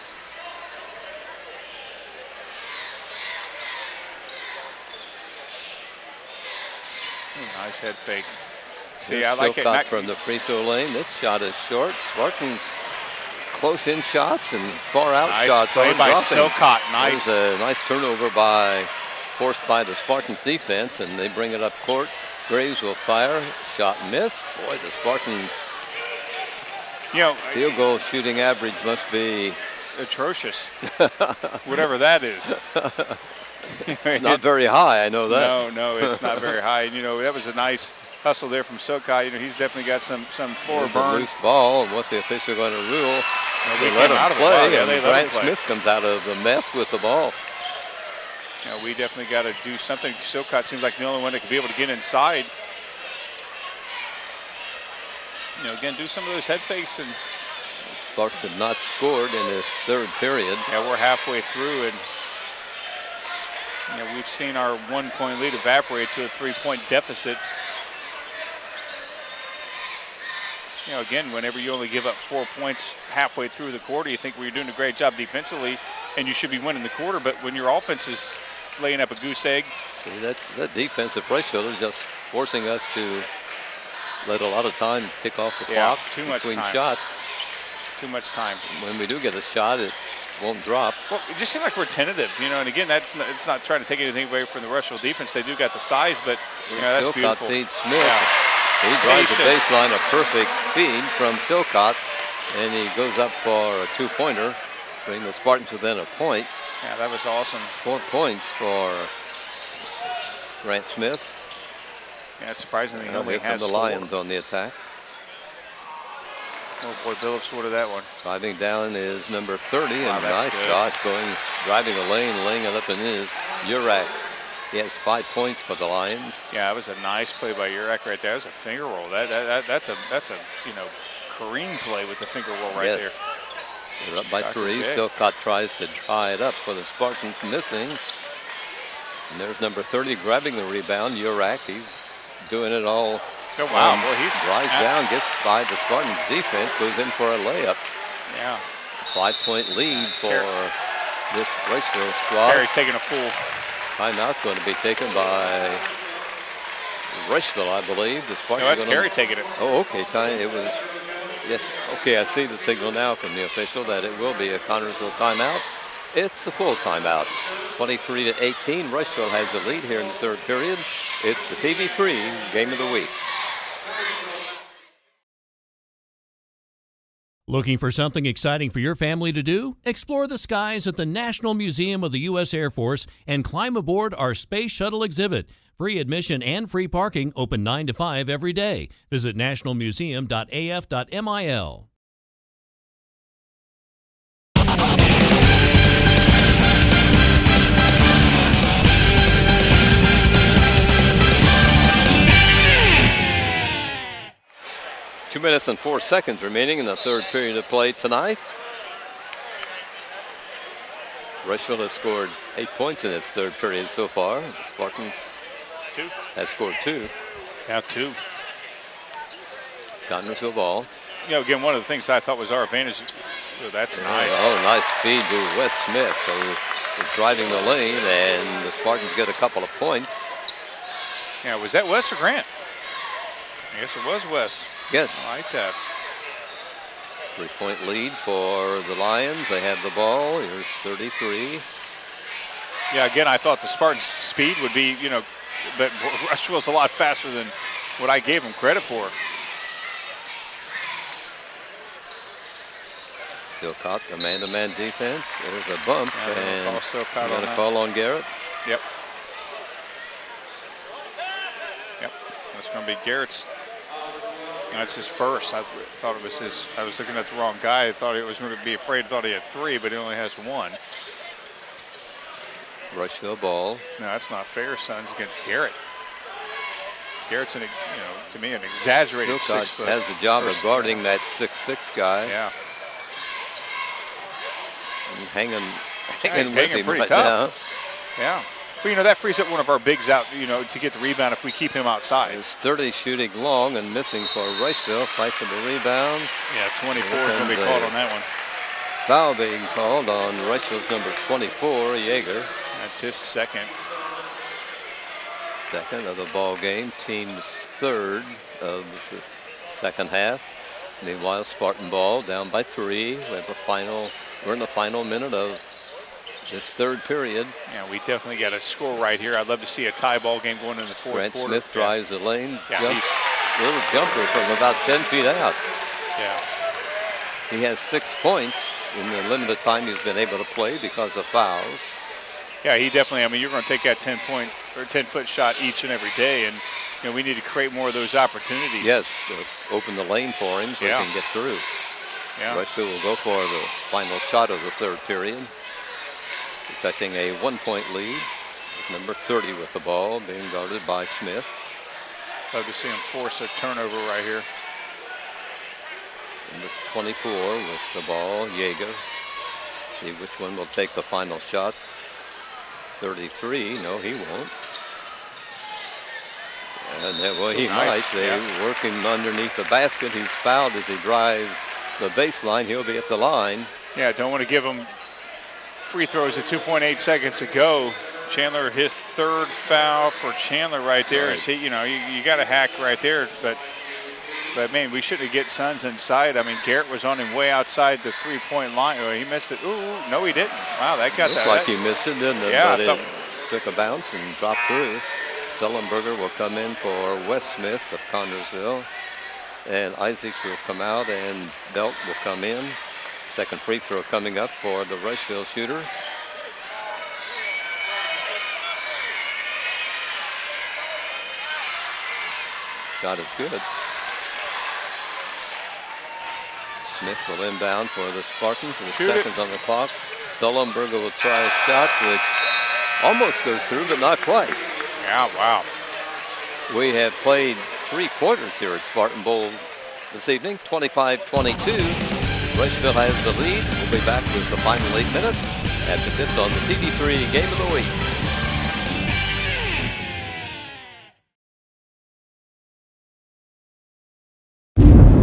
Nice head fake. See, I like it. From the free throw lane. This shot is short. Spartans close in shots and far out shots. Play by Silcott. Nice. There's a nice turnover forced by the Spartans defense, and they bring it up court. Graves will fire. Shot missed. Boy, the Spartans field goal shooting average must be atrocious. Whatever that is. It's not very high, I know that. No, it's not very high. That was a nice hustle there from Silcott. He's definitely got some floor burn. A loose ball, and what's the official going to rule? They let him play, and Grant play. Smith comes out of the mess with the ball. We definitely got to do something. Silcott seems like the only one that could be able to get inside. Again, do some of those head fakes. And Sparks have not scored in this third period. Yeah, we're halfway through, and we've seen our 1-point lead evaporate to a 3-point deficit. Again, whenever you only give up 4 points halfway through the quarter, you think, well, you're doing a great job defensively and you should be winning the quarter. But when your offense is laying up a goose egg. See, that defensive pressure is just forcing us to let a lot of time tick off the clock between shots. Too much time. When we do get a shot, it won't drop. Well, it just seems like we're tentative, and again, it's not trying to take anything away from the Rushville defense. They do got the size, but that's beautiful. Feeds Smith. He drives the baseline, a perfect feed from Silcott, and he goes up for a 2-pointer, bring the Spartans within a point. Yeah, that was awesome. 4 points for Grant Smith. Yeah, it's surprisingly he only has the Lions on the attack. Oh boy, Billups sorted that one. Driving down is number 30, and nice shot driving the lane, laying it up in his Urak. He has 5 points for the Lions. Yeah, that was a nice play by Urak right there. That was a finger roll. That's a Kareem play with the finger roll right there. They're up by 3. Silcott tries to tie it up for the Spartans, missing. And there's number 30 grabbing the rebound. Urak, he's doing it all. Oh, wow. Boy, he's rise down, gets by the Spartans defense, goes in for a layup. Yeah. 5-point lead for this Rushville squad. Perry's taking a full. Timeout going to be taken by Rushville, I believe. The Spartans. No, that's Perry taking it. Oh, okay. It was. Yes. Okay, I see the signal now from the official that it will be a Connersville timeout. It's a full timeout. 23-18. Rushville has the lead here in the third period. It's the TV3 game of the week. Looking for something exciting for your family to do? Explore the skies at the National Museum of the U.S. Air Force and climb aboard our Space Shuttle exhibit. Free admission and free parking, open 9 to 5 every day. Visit nationalmuseum.af.mil. Two minutes and 4 seconds remaining in the third period of play tonight. Rushville has scored 8 points in its third period so far. The Spartans has scored 2. Yeah, 2. Connersville ball. You know, again, one of the things I thought was our advantage. Oh, that's nice. Oh, nice feed to Wes Smith, who is driving the lane, and the Spartans get a couple of points. Yeah, was that Wes or Grant? I guess it was Wes. Yes. I like that. 3-point lead for the Lions. They have the ball. Here's 33. Yeah, again, I thought the Spartans' speed would be, you know, but Rushville's a lot faster than what I gave them credit for. Silcott, the man-to-man defense. There's a bump, and Silcott got a call on Garrett. Yep. Yep. That's going to be Garrett's. That's his first. I thought it was his. I was looking at the wrong guy. I thought he was going to be afraid. I thought he had 3, but he only has 1. Rushville ball. No, that's not fair, Sons, against Garrett. Garrett's, to me, an exaggerated 6 foot. Has the job of guarding that 6'6" guy. Yeah. And hanging with him pretty right tough. Now. Yeah. Well, you know, that frees up one of our bigs out, you know, to get the rebound if we keep him outside. It's 30 shooting long and missing for Rushville. Fight for the rebound. Yeah, 24 is going to be called on that one. Foul being called on Rushville's number 24, Yeager. That's his second. Second of the ball game. Team's third of the second half. Meanwhile, Spartan ball down by 3. We're in the final minute of this third period. Yeah, we definitely got a score right here. I'd love to see a tie ball game going in the fourth quarter. Grant Smith drives the lane. Yeah, little jumper from about 10 feet out. Yeah. He has 6 points in the limited time he's been able to play because of fouls. Yeah, he definitely, I mean, you're going to take that 10-point or 10-foot shot each and every day, and you know, we need to create more of those opportunities. Yes, to open the lane for him so he can get through. Yeah. Rushville will go for the final shot of the third period. Expecting a 1-point lead. Number 30 with the ball, being guarded by Smith. Love to see him force a turnover right here. Number 24 with the ball, Yeager. See which one will take the final shot. 33, no, he won't. And well, he might. They work him underneath the basket. He's fouled as he drives the baseline. He'll be at the line. Yeah, don't want to give him free throws at 2.8 seconds to go. Chandler, his third foul for Chandler right there. Right. See, you know, you got a hack right there, but man, we shouldn't get Sons inside. I mean, Garrett was on him way outside the 3-point line. Oh, he missed it. Ooh, no, he didn't. Wow, that got that. Looked like he missed it, didn't it? Yeah, but it took a bounce and dropped through. Sullenberger will come in for Wes Smith of Connersville. And Isaacs will come out, and Belt will come in. Second free throw coming up for the Rushville shooter. Shot is good. Smith will inbound for the Spartans with seconds on the clock. Sullenberger will try a shot, which almost goes through, but not quite. Yeah, wow. We have played 3 quarters here at Spartan Bowl this evening, 25-22. Rushville has the lead. We'll be back with the final 8 minutes after this on the TV3 Game of the Week.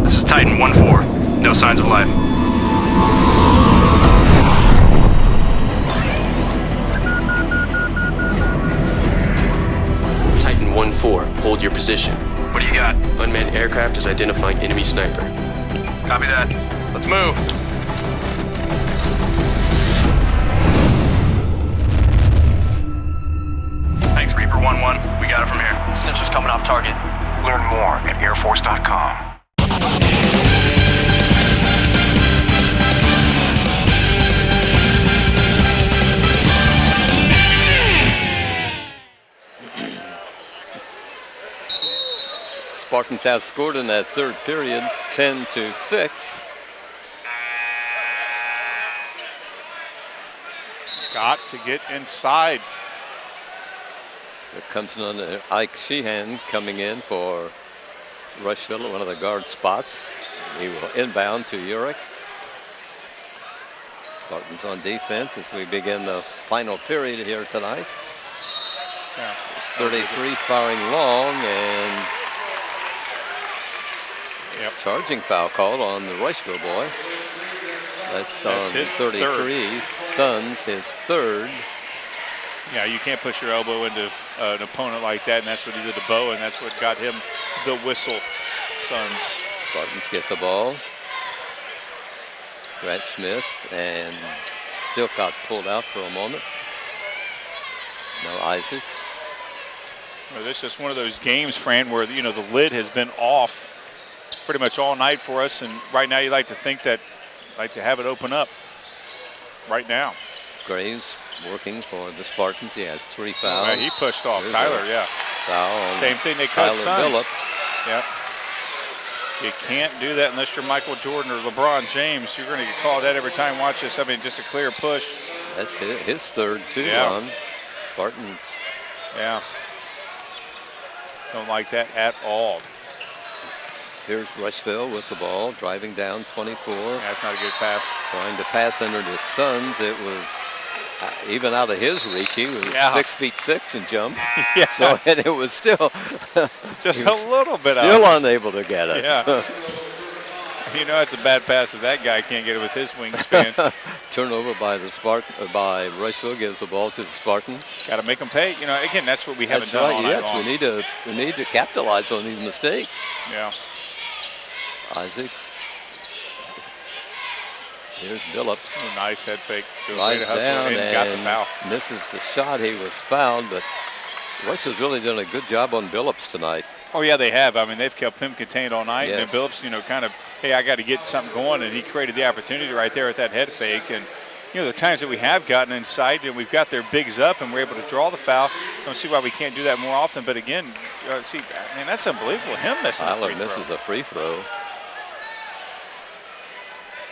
This is Titan 1-4. No signs of life. Titan 1-4, hold your position. What do you got? Unmanned aircraft is identifying enemy sniper. Copy that. Let's move. Thanks, Reaper 1-1. We got it from here. Sensors coming off target. Learn more at airforce.com. Spartans have scored in that third period, 10-6. Got to get inside. Here comes on Ike Sheehan coming in for Rushville at one of the guard spots. He will inbound to Urich. Spartans on defense as we begin the final period here tonight. Yeah. It's 33 firing long and charging foul called on the Rushville boy. That's on his 33. Sons, his third. Yeah, you can't push your elbow into an opponent like that, and that's what he did to Bo, and that's what got him the whistle. Sons. Spartans get the ball. Grant Smith and Silcott pulled out for a moment. Now Isaacs. Well, this is just one of those games, Fran, where the lid has been off pretty much all night for us, and right now you like to think that, like to have it open up right now. Graves working for the Spartans. He has 3 fouls. Yeah, he pushed off. There's Tyler, yeah. Foul on Same thing they cut Tyler Sons. Billups. Yep. You can't do that unless you're Michael Jordan or LeBron James. You're going to get called that every time. Watch this. I mean, just a clear push. That's his third, too, Yeah. Ron. Spartans. Yeah. Don't like that at all. Here's Rushville with the ball, driving down 24. That's not a good pass. Trying to pass under the Sons. It was even out of his reach. He was 6'6" and jumped. Yeah. So and it was still just a little bit out. Still unable to get it. Yeah. It's a bad pass if that guy can't get it with his wingspan. Turnover by the by Rushville, gives the ball to the Spartans. Got to make them pay. Again, that's what we haven't done all night long. We need to capitalize on these mistakes. Yeah. Isaacs. Here's Billups. Oh, nice head fake. Lies down and got the foul. Misses the shot. He was fouled, but Rushville's really done a good job on Billups tonight. Oh, yeah, they have. I mean, they've kept him contained all night. Yes. And Billups, kind of, hey, I got to get something going. And he created the opportunity right there with that head fake. And, the times that we have gotten inside and we've got their bigs up and we're able to draw the foul, I don't see why we can't do that more often. But, again, man, that's unbelievable. Him missing a free throw. Misses a free throw.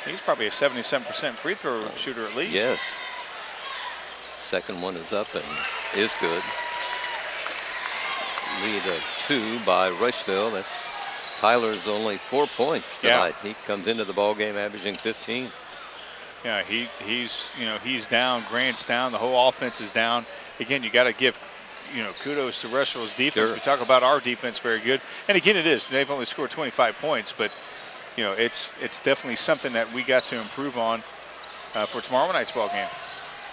He's probably a 77% free throw shooter at least. Yes. Second one is up and is good. Lead of 2 by Rushville. That's Tyler's only 4 points tonight. Yeah. He comes into the ball game averaging 15. Yeah, he's down. Grant's down. The whole offense is down. Again, you got to give kudos to Rushville's defense. Sure. We talk about our defense very good, and again, it is. They've only scored 25 points, but it's definitely something that we got to improve on for tomorrow night's ball game.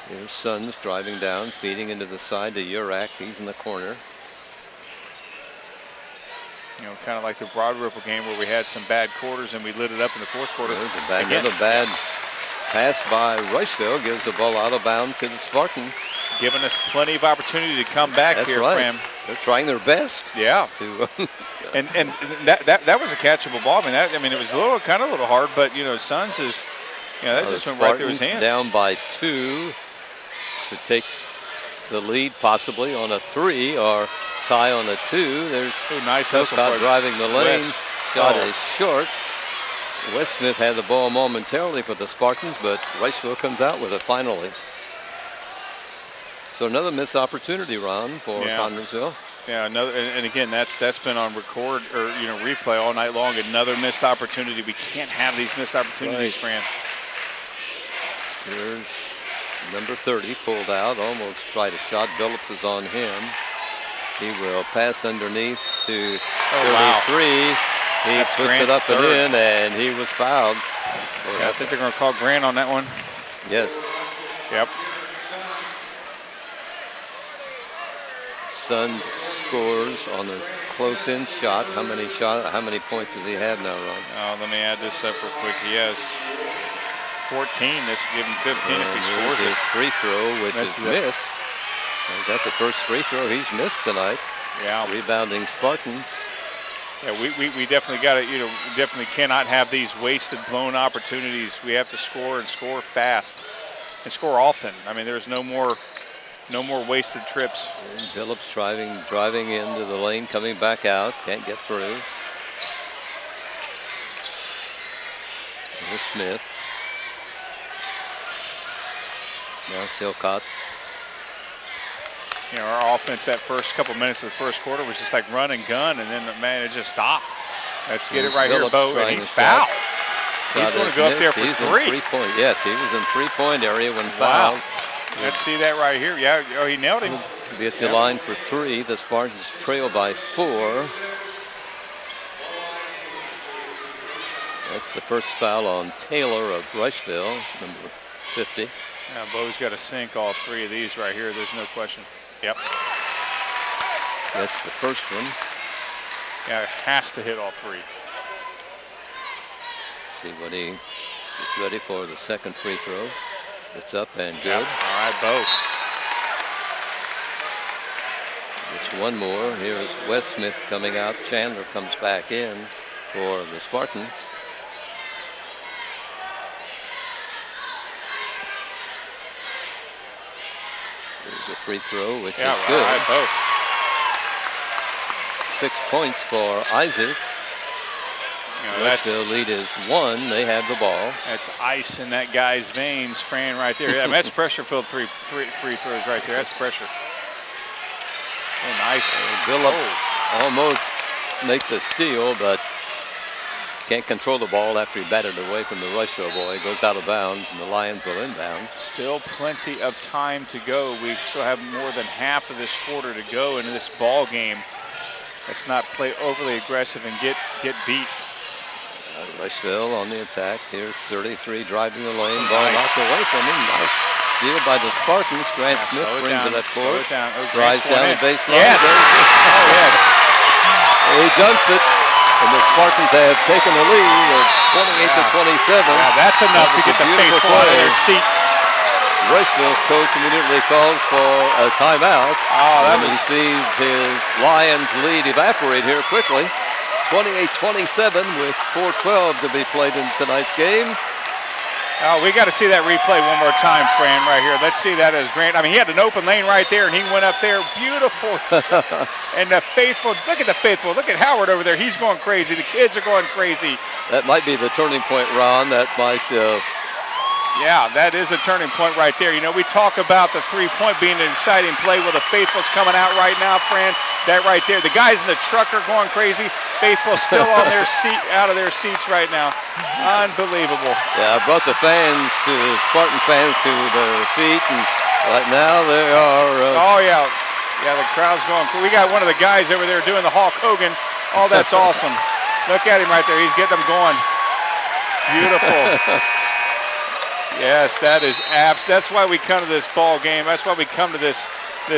Here's Sons driving down, feeding into the side to Urach. He's in the corner. Kind of like the Broad Ripple game where we had some bad quarters and we lit it up in the fourth quarter. Another bad pass by Rushville gives the ball out of bounds to the Spartans. Giving us plenty of opportunity to come back. That's here, right. Fram. They're trying their best. Yeah. To and that was a catchable ball. I mean, it was a little hard, but Sons is, that just went right through his hands. Down by 2 to take the lead possibly on a 3 or tie on a 2. There's nice Silcott driving the lane. West. Shot is short. West Smith had the ball momentarily for the Spartans, but Rushville comes out with it finally. So another missed opportunity, Ron, for Connersville. Yeah, another, and again, that's been on record or replay all night long. Another missed opportunity. We can't have these missed opportunities, Fran. Here's number 30 pulled out, almost tried a shot. Phillips is on him. He will pass underneath to 33. He puts it up and in, and he was fouled. Yeah, I think they're going to call Grant on that one. Yes. Yep. Suns scores on a close-in shot. How many points does he have now, Ron? Let me add this up real quick. He has 14. This will give him 15 if he scores his it. Free throw, which is missed. That's the first free throw he's missed tonight. Yeah. Rebounding Spartans. Yeah, we definitely got to, definitely cannot have these wasted, blown opportunities. We have to score and score fast and score often. I mean, there's no more wasted trips. And Phillips driving into the lane, coming back out, can't get through. Here's Smith. Now Silcott. Our offense that first couple minutes of the first quarter was just like run and gun, and then man, it just stopped. Let's get it right here, Bo, and he's fouled. He's going to go up there for three. Yes, he was in three-point area when fouled. Let's see that right here. Yeah, he nailed him. He'll be at the line for three. The Spartans trail by 4. That's the first foul on Taylor of Rushville, number 50. Yeah, Bo's got to sink all 3 of these right here. There's no question. Yep. That's the first one. Yeah, it has to hit all 3. See what he is ready for the second free throw. It's up and good. Yep. All right, Bo. It's one more. Here's Wes Smith coming out. Chandler comes back in for the Spartans. There's a free throw, which is good. Right, Bo. 6 points for Isaacs. Rushville lead is 1. They have the ball. That's ice in that guy's veins, Fran, right there. Yeah, that's pressure-filled free throws right there. That's pressure. Oh, nice. Phillips almost makes a steal, but can't control the ball after he batted away from the Rushville boy. Goes out of bounds, and the Lions will inbound. Still plenty of time to go. We still have more than half of this quarter to go into this ball game. Let's not play overly aggressive and get beat. Rushville on the attack. Here's 33 driving the lane. Ball knocked away from him. Nice steal by the Spartans. Grant Smith brings it up court. Drives down the baseline. Yes. Oh, yes. He dunks it. And the Spartans have taken the lead of 28-27. Yeah, that's enough to get the faithful out of their seat. Rushville's coach immediately calls for a timeout. And he sees his Lions lead evaporate here quickly. 28-27 with 4:12 to be played in tonight's game. Oh, we got to see that replay one more time, Fran, right here. Let's see that as Grant. I mean, he had an open lane right there, and he went up there. Beautiful. And the faithful, look at the faithful. Look at Howard over there. He's going crazy. The kids are going crazy. That might be the turning point, Ron. That might... Yeah, that is a turning point right there. We talk about the three-point being an exciting play. Well, the faithful's coming out right now, Fran. That right there. The guys in the truck are going crazy. Faithful still on their seat, out of their seats right now. Unbelievable. Yeah, I brought the fans Spartan fans to their feet, and right now they are... oh, yeah. Yeah, the crowd's going. We got one of the guys over there doing the Hulk Hogan. Oh, that's awesome. Look at him right there. He's getting them going. Beautiful. Yes, that is that's why we come to this ball game. That's why we come to this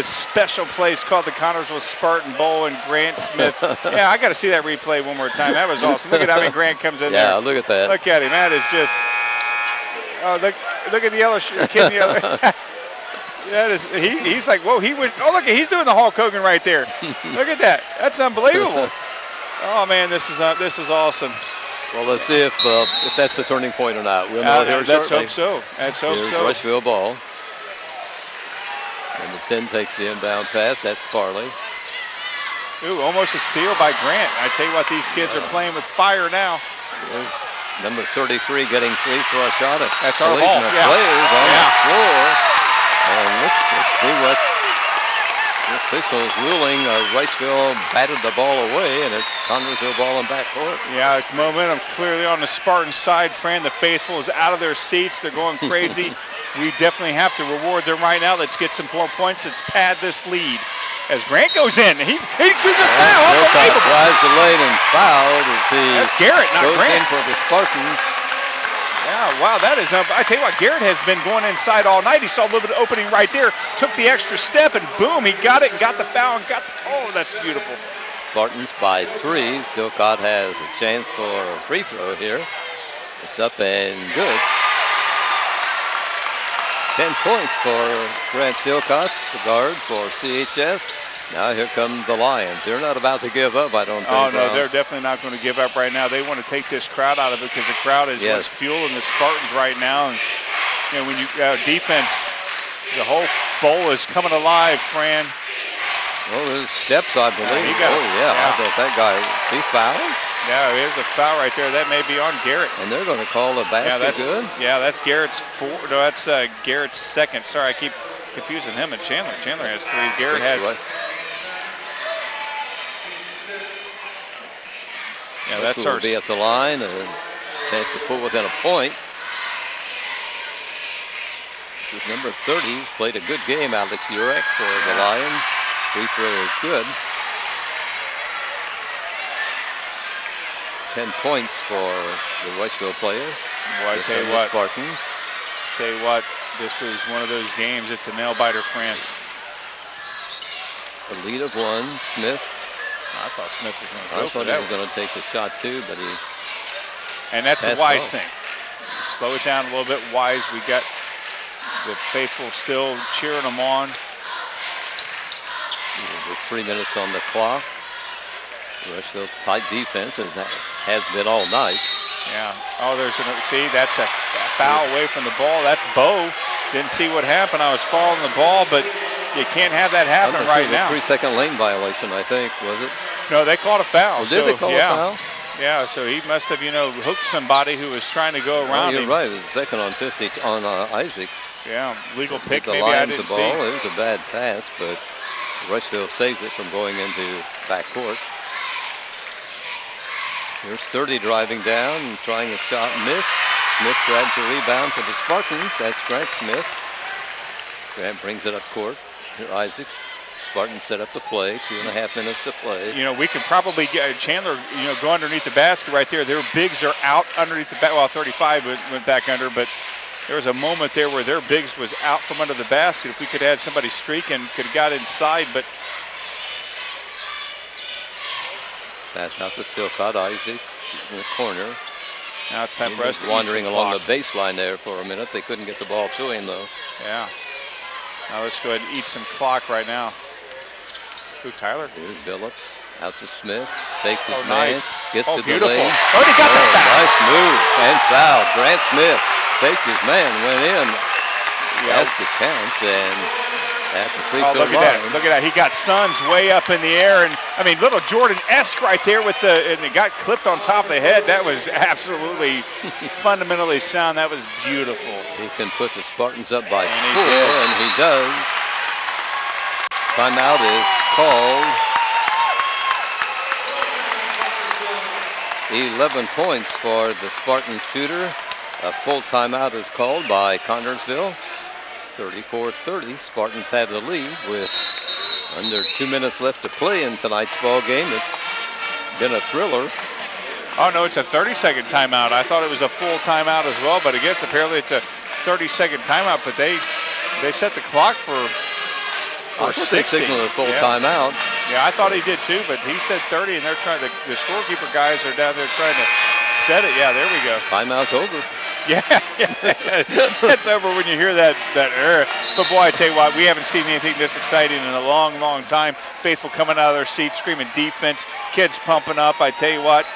special place called the Connorsville Spartan Bowl and Grant Smith. Yeah, I got to see that replay one more time. That was awesome. Look at how Grant comes in there. Yeah, look at that. Look at him. That is just. Oh, look at the yellow kid in the other. That is he's like, whoa, he was. Oh, look, he's doing the Hulk Hogan right there. Look at that. That's unbelievable. Oh man, this is awesome. Well, let's see if that's the turning point or not. We'll know here shortly. Let's hope so. Let's hope Here's so. Rushville ball. And the 10 takes the inbound pass. That's Farley. Ooh, almost a steal by Grant. I tell you what, these kids are playing with fire now. There's number 33 getting free for a shot at that's our ball. Players on the floor. And let's see what The officials ruling Rushville batted the ball away, and it's Connersville ball in backcourt. Yeah, momentum clearly on the Spartan side, Fran. The faithful is out of their seats. They're going crazy. We definitely have to reward them right now. Let's get some more points. Let's pad this lead. As Grant goes in, he's a foul. Unbelievable. Drives the lane and fouled as he That's Garrett, not goes Grant. in for the Spartans. Yeah, wow, that is, I tell you what, Garrett has been going inside all night. He saw a little bit of opening right there, took the extra step, and boom, he got it and got the foul and got the, oh, that's beautiful. Spartans by 3. Silcott has a chance for a free throw here. It's up and good. 10 points for Grant Silcott, the guard for CHS. Now here come the Lions. They're not about to give up, I don't think. Oh, no, they're definitely not going to give up right now. They want to take this crowd out of it because the crowd is what's fueling the Spartans right now. And, you know, when you defense, the whole bowl is coming alive, Fran. Oh, there's steps, I believe. Yeah, I thought that guy, he fouled? Yeah, there's a foul right there. That may be on Garrett. And they're going to call the basket good? Yeah, that's Garrett's that's Garrett's second. Sorry, I keep confusing him and Chandler. Chandler has 3. Garrett has... Right. Yeah, that's our... be at the line, and a chance to pull within a point. This is number 30. Played a good game, Alex Urek for the Lions. Free throw is good. 10 points for the Rushville player. Well, I tell you what, Spartans. This is one of those games. It's a nail biter, Fran. A lead of 1. Smith. I thought Smith was going to go I for thought that. he was going to take the shot too, but he. And that's the wise thing. Slow it down a little bit. Wise. We got the faithful still cheering them on. With 3 minutes on the clock. Rushville tight defense has been all night. Yeah. Oh, see, that's a foul away from the ball. That's Bo. Didn't see what happened. I was following the ball, but you can't have that happen right now. 3-second lane violation, I think, was it? No, they called a foul. Did they call a foul? Yeah, so he must have, hooked somebody who was trying to go around him. You're right. It was second on 50 on Isaacs. Yeah, legal pick. Maybe I didn't see. It was a bad pass, but Rushville saves it from going into backcourt. Here's 30 driving down and trying a shot, miss. Smith grabs a rebound for the Spartans. That's Grant Smith. Grant brings it up court. Here Isaacs. Spartans set up the play. 2.5 minutes to play. We can probably get Chandler, go underneath the basket right there. Their bigs are out underneath the basket. Well, 35 went back under, but there was a moment there where their bigs was out from under the basket. If we could have had somebody streaking, could have got inside, but. Pass out to Silcott. Isaacs in the corner. Now it's time for us to wandering along the baseline there for a minute. They couldn't get the ball to him, though. Yeah. Now let's go ahead and eat some clock right now. Who, Tyler? Here's Billups. Out to Smith. Fakes his man. Nice. Gets to beautiful. the lane. Oh, he got the foul. Nice move. And foul. Grant Smith faked his man. Went in. That's the count. And at the free throw look at that. Look at that. He got Sons way up in the air. And, little Jordan-esque right there and it got clipped on top of the head. That was absolutely fundamentally sound. That was beautiful. He can put the Spartans up by 4, and he does. Timeout is called. 11 points for the Spartan shooter. A full timeout is called by Connersville. 34-30. Spartans have the lead with under 2 minutes left to play in tonight's ball game. It's been a thriller. Oh, no, it's a 30-second timeout. I thought it was a full timeout as well, but I guess apparently it's a 30-second timeout, but they set the clock for 60. They signaled a full timeout. Yeah, I thought he did too, but he said 30, and they're trying to, the scorekeeper guys are down there trying to set it. Yeah, there we go. Timeout's over. Yeah, that's over when you hear that error. But boy, I tell you what, we haven't seen anything this exciting in a long, long time. Faithful coming out of their seats, screaming defense, kids pumping up. I tell you what,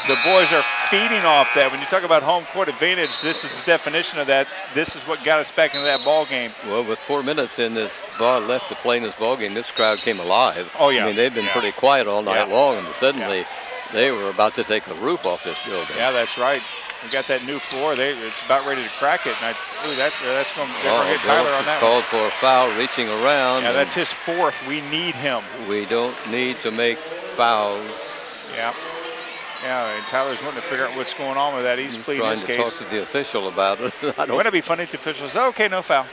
the boys are feeding off that. When you talk about home court advantage, this is the definition of that. This is what got us back into that ball game. Well, with 4 minutes in this ball left to play in this ball game, this crowd came alive. Oh, yeah. They've been pretty quiet all night long, and suddenly They were about to take the roof off this building. Yeah, that's right. We got that new floor. It's about ready to crack it. And that's going to get Tyler on that called for a foul, reaching around. Yeah, that's his fourth. We need him. We don't need to make fouls. Yeah. Yeah, and Tyler's wanting to figure out what's going on with that. He's pleading his case. Trying to talk to the official about it. Wouldn't it be funny if the official says, okay, no foul?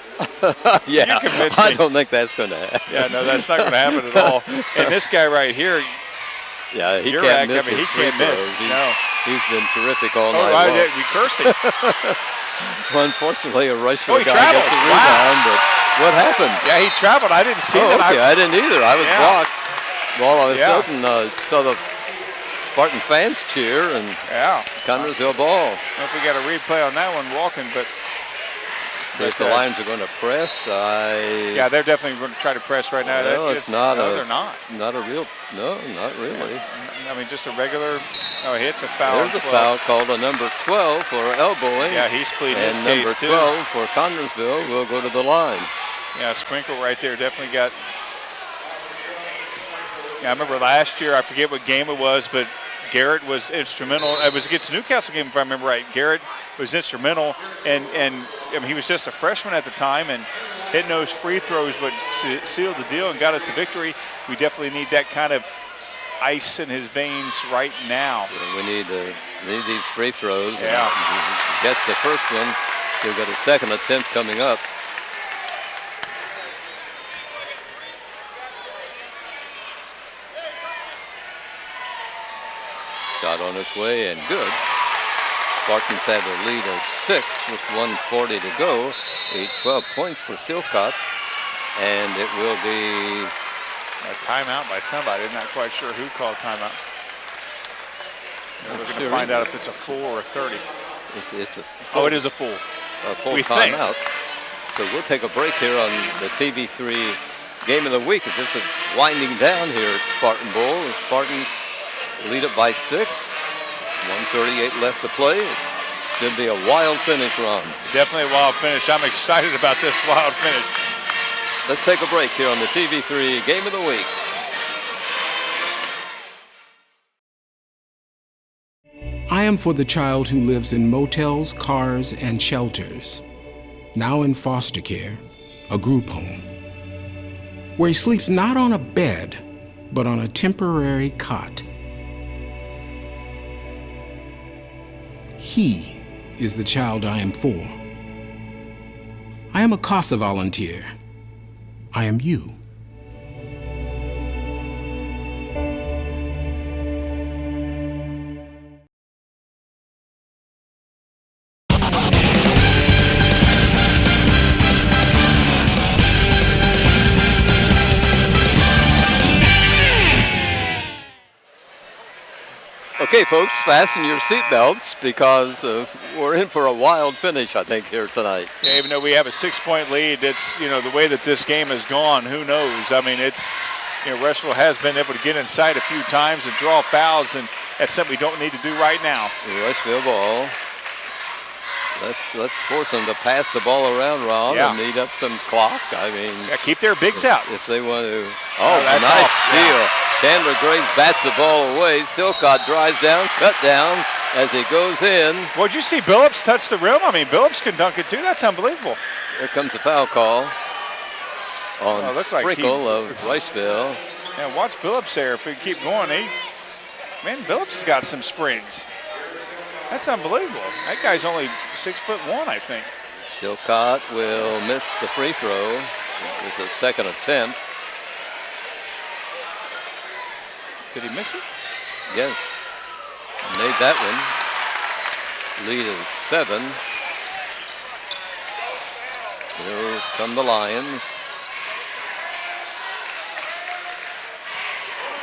Yeah, you convinced me. I don't think that's going to happen. Yeah, no, that's not going to happen at all. And this guy right here, yeah, he can't miss. He can't miss. He's been terrific all night long. We cursed him. Well, unfortunately, a Rushville guy traveled. gets the rebound, but what happened? Yeah, he traveled. I didn't see that. Okay, I didn't either. I was blocked. Well, all of a sudden, saw the Spartan fans cheer, and Connersville ball. I don't know if we got a replay on that one walking, but if the Lions are going to press, yeah, they're definitely going to try to press right now. No, it's not. No, they're not. Not a real. No, not really. I mean, just a regular. Oh, he hits a foul. There's a foul called a number 12 for elbowing. Yeah, he's pleading his case too. And number 12 for Connersville will go to the line. Yeah, Sprinkle right there definitely got. Yeah, I remember last year. I forget what game it was, but Garrett was instrumental. It was against the Newcastle game, if I remember right. Garrett was instrumental, and I mean, he was just a freshman at the time, and hitting those free throws, but sealed the deal and got us the victory. We definitely need that kind of ice in his veins right now. Yeah, we need these free throws. Yeah. He gets the first one. He'll get a second attempt coming up. Shot on its way and good. Spartans have a lead of 6 with 1:40 to go. 12 points for Silcott, and it will be a timeout by somebody. I'm not quite sure who called timeout. We're going to find out if it's a full or a 30. It's a full. Oh, it is a full. A full timeout. So we'll take a break here on the TV3 game of the week. As this is winding down here at Spartan Bowl. The Spartans lead it by 6. 1:38 left to play. Should be a wild finish, Ron. Definitely a wild finish. I'm excited about this wild finish. Let's take a break here on the TV3 game of the week. I am for the child who lives in motels, cars, and shelters, now in foster care, a group home, where he sleeps not on a bed, but on a temporary cot. He is the child I am for. I am a CASA volunteer. I am you. Okay, folks, fasten your seatbelts because we're in for a wild finish, I think, here tonight. Yeah, even though we have a 6-point lead, it's, the way that this game has gone, who knows? I mean, it's, Rushville has been able to get inside a few times and draw fouls, and that's something we don't need to do right now. Rushville ball. Let's force them to pass the ball around, Ron, and eat up some clock. I mean, keep their bigs out if they want to. Oh, nice steal. Yeah. Chandler Graves bats the ball away. Silcott drives down, cut down as he goes in. Well, did you see Billups touch the rim? I mean, Billups can dunk it too. That's unbelievable. Here comes the foul call on Sprinkle of Rushville. Yeah, watch Billups there. If we keep going, man, Billups has got some springs. That's unbelievable. That guy's only 6'1", I think. Silcott will miss the free throw. It's a second attempt. Did he miss it? Yes. Made that one. Lead is 7. Here come the Lions.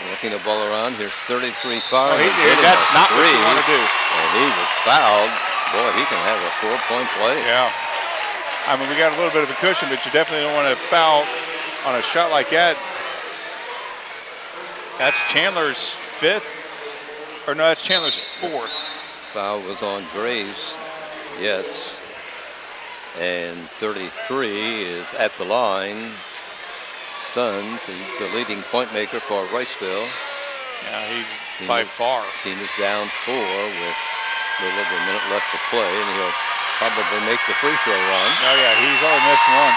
Working the ball around. Here's 33 fouls. That's not what you want to do. And he was fouled. Boy, he can have a 4-point play. Yeah. I mean, we got a little bit of a cushion, but you definitely don't want to foul on a shot like that. That's Chandler's 5th. Or no, that's Chandler's 4th. Foul was on Graves. Yes. And 33 is at the line. Sons, he's the leading point maker for Rushville. Yeah, by far. Team is down 4 with a little over a minute left to play, and he'll probably make the free throw run. Oh, yeah, he's already missed one.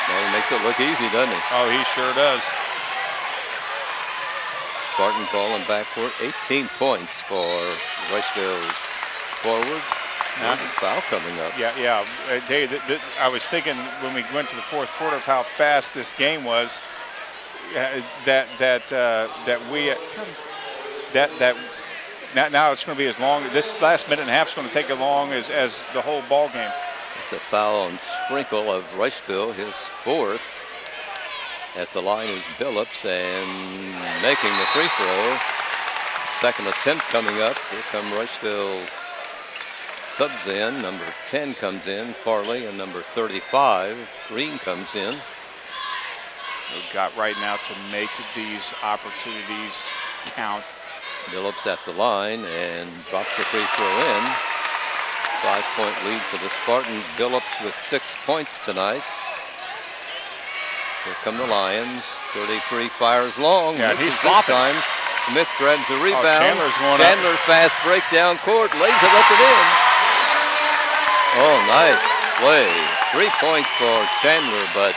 Well, he makes it look easy, doesn't he? Oh, he sure does. Spartan ball in backcourt, 18 points for Rushville's forward. There's a foul coming up. Yeah. Dave, I was thinking when we went to the fourth quarter of how fast this game was. Now it's going to be as long. This last minute and a half is going to take as long as the whole ball game. It's a foul on Sprinkle of Rushville, his 4th. At the line is Billups, and making the free throw. Second attempt coming up. Here come Rushville subs in. Number 10 comes in, Farley, and number 35, Green, comes in. They've got right now to make these opportunities count. Billups at the line and drops the free throw in. 5-point lead for the Spartans. Billups with 6 points tonight. Here come the Lions. 33 fires long. Yeah, Misses he's this flopping. time. Smith grabs the rebound. Chandler's going Chandler fast break down court, lays it up and in. Oh, nice play. 3 points for Chandler, but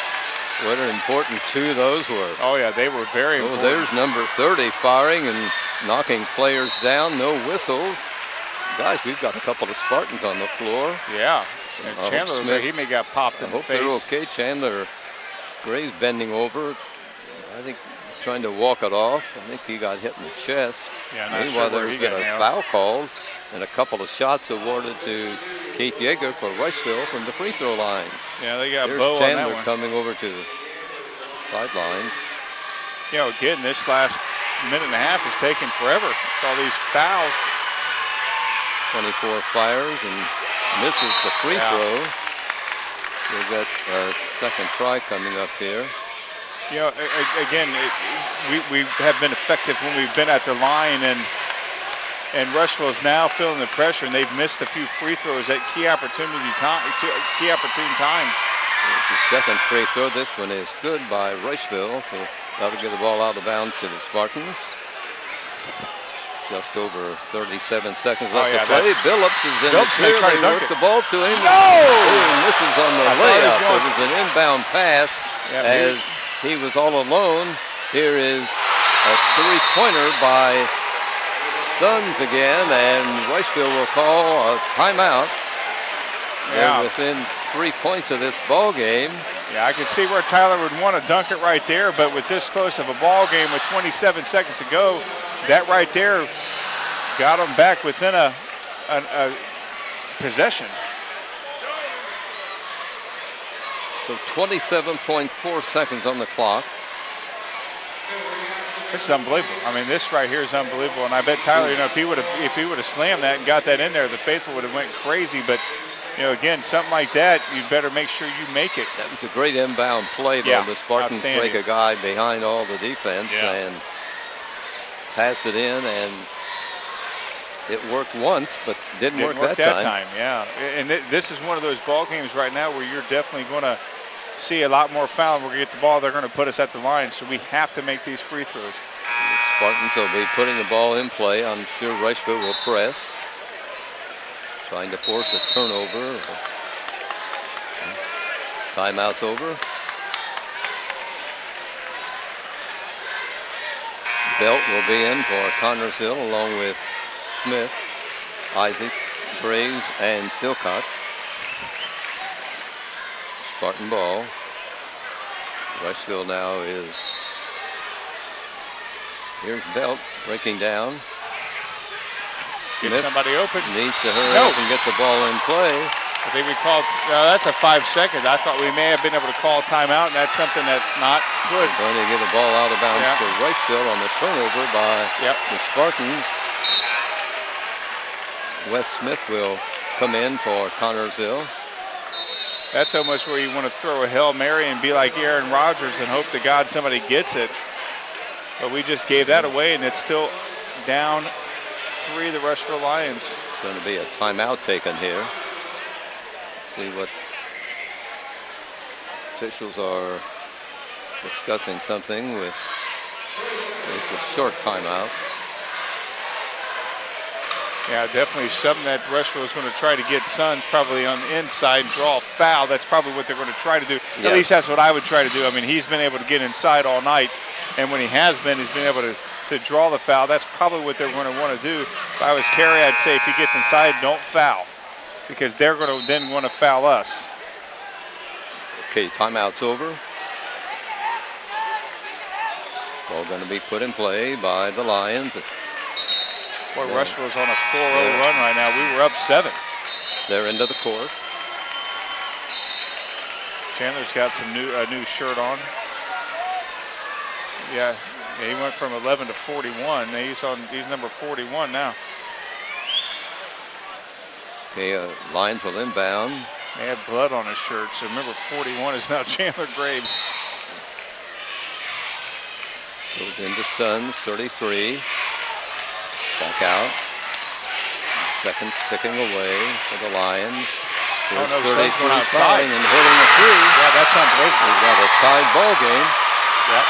what an important 2 those were. Oh, yeah, they were very important. There's number 30 firing and knocking players down. No whistles. Guys, we've got a couple of Spartans on the floor. Yeah, and Chandler, Smith, he may got popped in the face. I hope they're okay. Chandler Gray's bending over. I think he's trying to walk it off. I think he got hit in the chest. Yeah, meanwhile, sure there's been a foul called and a couple of shots awarded to Keith Yeager for Rushville from the free throw line. Yeah, they got There's Bo Chandler on that one. coming over to the sidelines. You know, again, this last minute and a half is taking forever with all these fouls. 24 fires and misses the free throw. We've got a second try coming up here. You know, again, we have been effective when we've been at the line, and Rushville is now feeling the pressure, and they've missed a few free throws at key opportune times. It's the second free throw. This one is good by Rushville. So that'll get the ball out of bounds to the Spartans. Just over 37 seconds left to play. Billups is in the clear. They work the ball to him. No! And misses on the layup. It was an inbound pass as he was all alone. Here is a three-pointer by Suns again, and Rushville will call a timeout. They're within 3 points of this ball game. Yeah, I could see where Tyler would want to dunk it right there, but with this close of a ball game with 27 seconds to go, that right there got them back within a possession. So 27.4 seconds on the clock. This is unbelievable. I mean, this right here is unbelievable, and I bet Tyler, you know, if he would have slammed that and got that in there, the faithful would have went crazy. But you know, again, something like that, you better make sure you make it. That was a great inbound play, though. The Spartans break a guy behind all the defense and pass it in, and it worked once, but didn't work that time. Yeah, and this is one of those ball games right now where you're definitely going to see a lot more foul. We're going to get the ball. They're going to put us at the line, so we have to make these free throws. The Spartans will be putting the ball in play. I'm sure Rushville will press. Trying to force a turnover. Timeout's over. Belt will be in for Connersville along with Smith, Isaacs, Graves, and Silcott. Spartan ball. Rushville now is, here's Belt breaking down. Get somebody open. Needs to hurry up and get the ball in play. I think we called, that's a 5 seconds. I thought we may have been able to call timeout, and that's something that's not good. Going to get the ball out of bounds to Rushville on the turnover by the Spartans. Wes Smith will come in for Connersville. That's almost where you want to throw a Hail Mary and be like Aaron Rodgers and hope to God somebody gets it. But we just gave that away, and it's still down 3, the Rushville Lions. It's going to be a timeout taken here. See what officials are discussing something with. It's a short timeout. Yeah, definitely something that Rushville is going to try to get Suns probably on the inside and draw a foul. That's probably what they're going to try to do. At least that's what I would try to do. I mean, he's been able to get inside all night, and when he has been, he's been able to draw the foul. That's probably what they're going to want to do. If I was Carey, I'd say if he gets inside, don't foul, because they're going to then want to foul us. Okay, timeout's over. Ball going to be put in play by the Lions. Boy, Rushville's on a 4-0 run right now. We were up 7. They're into the court. Chandler's got some a new shirt on. Yeah, he went from 11 to 41. He's number 41 now. Okay, Lions will inbound. They had blood on his shirt, so remember 41 is now Chandler Graves. Goes into Suns, 33. Back out. Second ticking away for the Lions. Oh no, 33 Suns going outside and hitting a three. Yeah, that's unbelievable. We've got a tied ball game. Yep.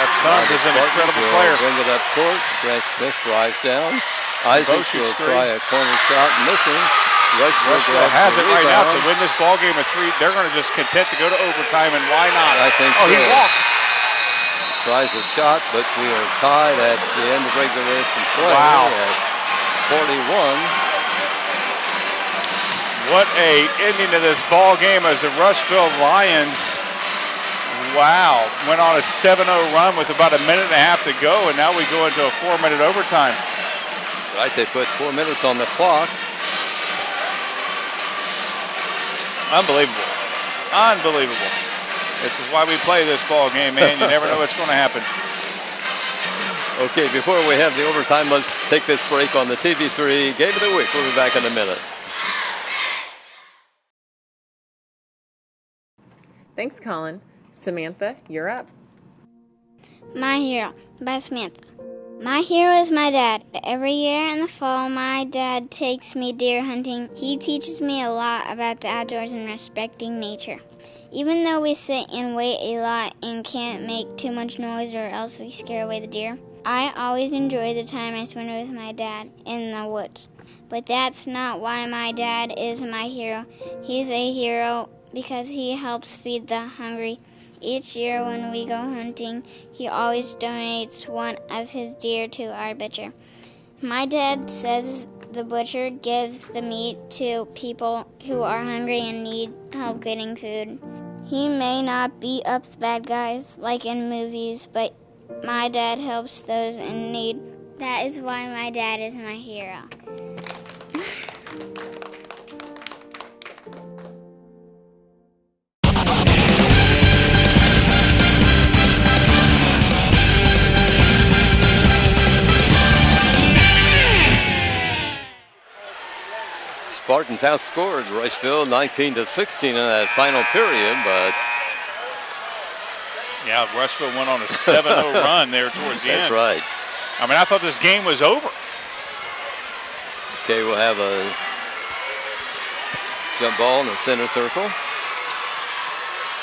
That Suns is an incredible player. Bring it up court. Grant Smith drives down. Isaac will try a corner shot, missing. Rushville has it right now to win this ball game of 3. They're going to just content to go to overtime, and why not? I think he walked. Tries a shot, but we are tied at the end of regulation play at 41. What a ending to this ball game as the Rushville Lions, went on a 7-0 run with about a minute and a half to go, and now we go into a 4-minute overtime. Right, they put 4 minutes on the clock. Unbelievable. Unbelievable. This is why we play this ball game, man. You never know what's going to happen. Okay, before we have the overtime, let's take this break on the TV3 Game of the Week. We'll be back in a minute. Thanks, Colin. Samantha, you're up. My Hero by Samantha. My hero is my dad. Every year in the fall, my dad takes me deer hunting. He teaches me a lot about the outdoors and respecting nature. Even though we sit and wait a lot and can't make too much noise or else we scare away the deer, I always enjoy the time I spend with my dad in the woods. But that's not why my dad is my hero. He's a hero because he helps feed the hungry. Each year when we go hunting, he always donates one of his deer to our butcher. My dad says the butcher gives the meat to people who are hungry and need help getting food. He may not beat up the bad guys like in movies, but my dad helps those in need. That is why my dad is my hero. Spartans outscored Rushville 19-16 in that final period, but yeah, Rushville went on a 7-0 run there towards the end. That's right. I mean, I thought this game was over. Okay, we'll have a jump ball in the center circle.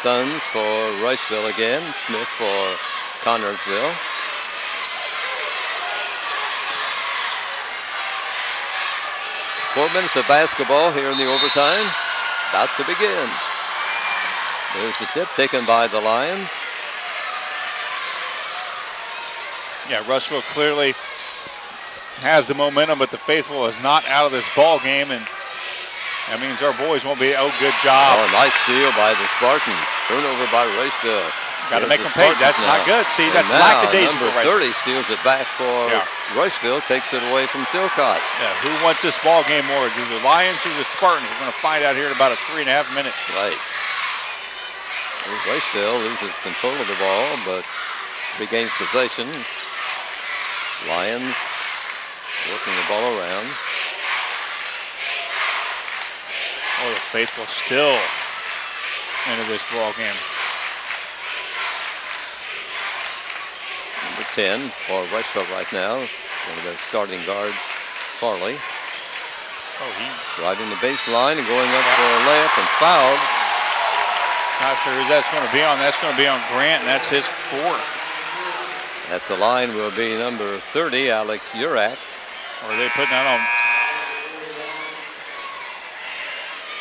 Suns for Rushville again. Smith for Connersville. Four minutes of basketball here in the overtime. About to begin. There's the tip taken by the Lions. Yeah, Rushville clearly has the momentum, but the Faithful is not out of this ball game, and that means our boys won't be. Oh, good job. Oh, nice steal by the Spartans. Turnover by Rushville. Got to make them pay. That's not good. See, that's lackadaisical. Number 30 steals it back for Rushville, takes it away from Silcott. Yeah, who wants this ball game more? Do the Lions or the Spartans? We're going to find out here in about a 3.5 minutes. Right. Rushville loses control of the ball, but regains possession. Lions working the ball around. Oh, the Faithful still into this ball game. Number 10 for Rushville right now. One of their starting guards, Farley. Oh, he's driving the baseline and going up for a layup and fouled. Not sure who that's going to be on. That's going to be on Grant, and that's his 4th. At the line will be number 30, Alex Urak. Or are they putting that on?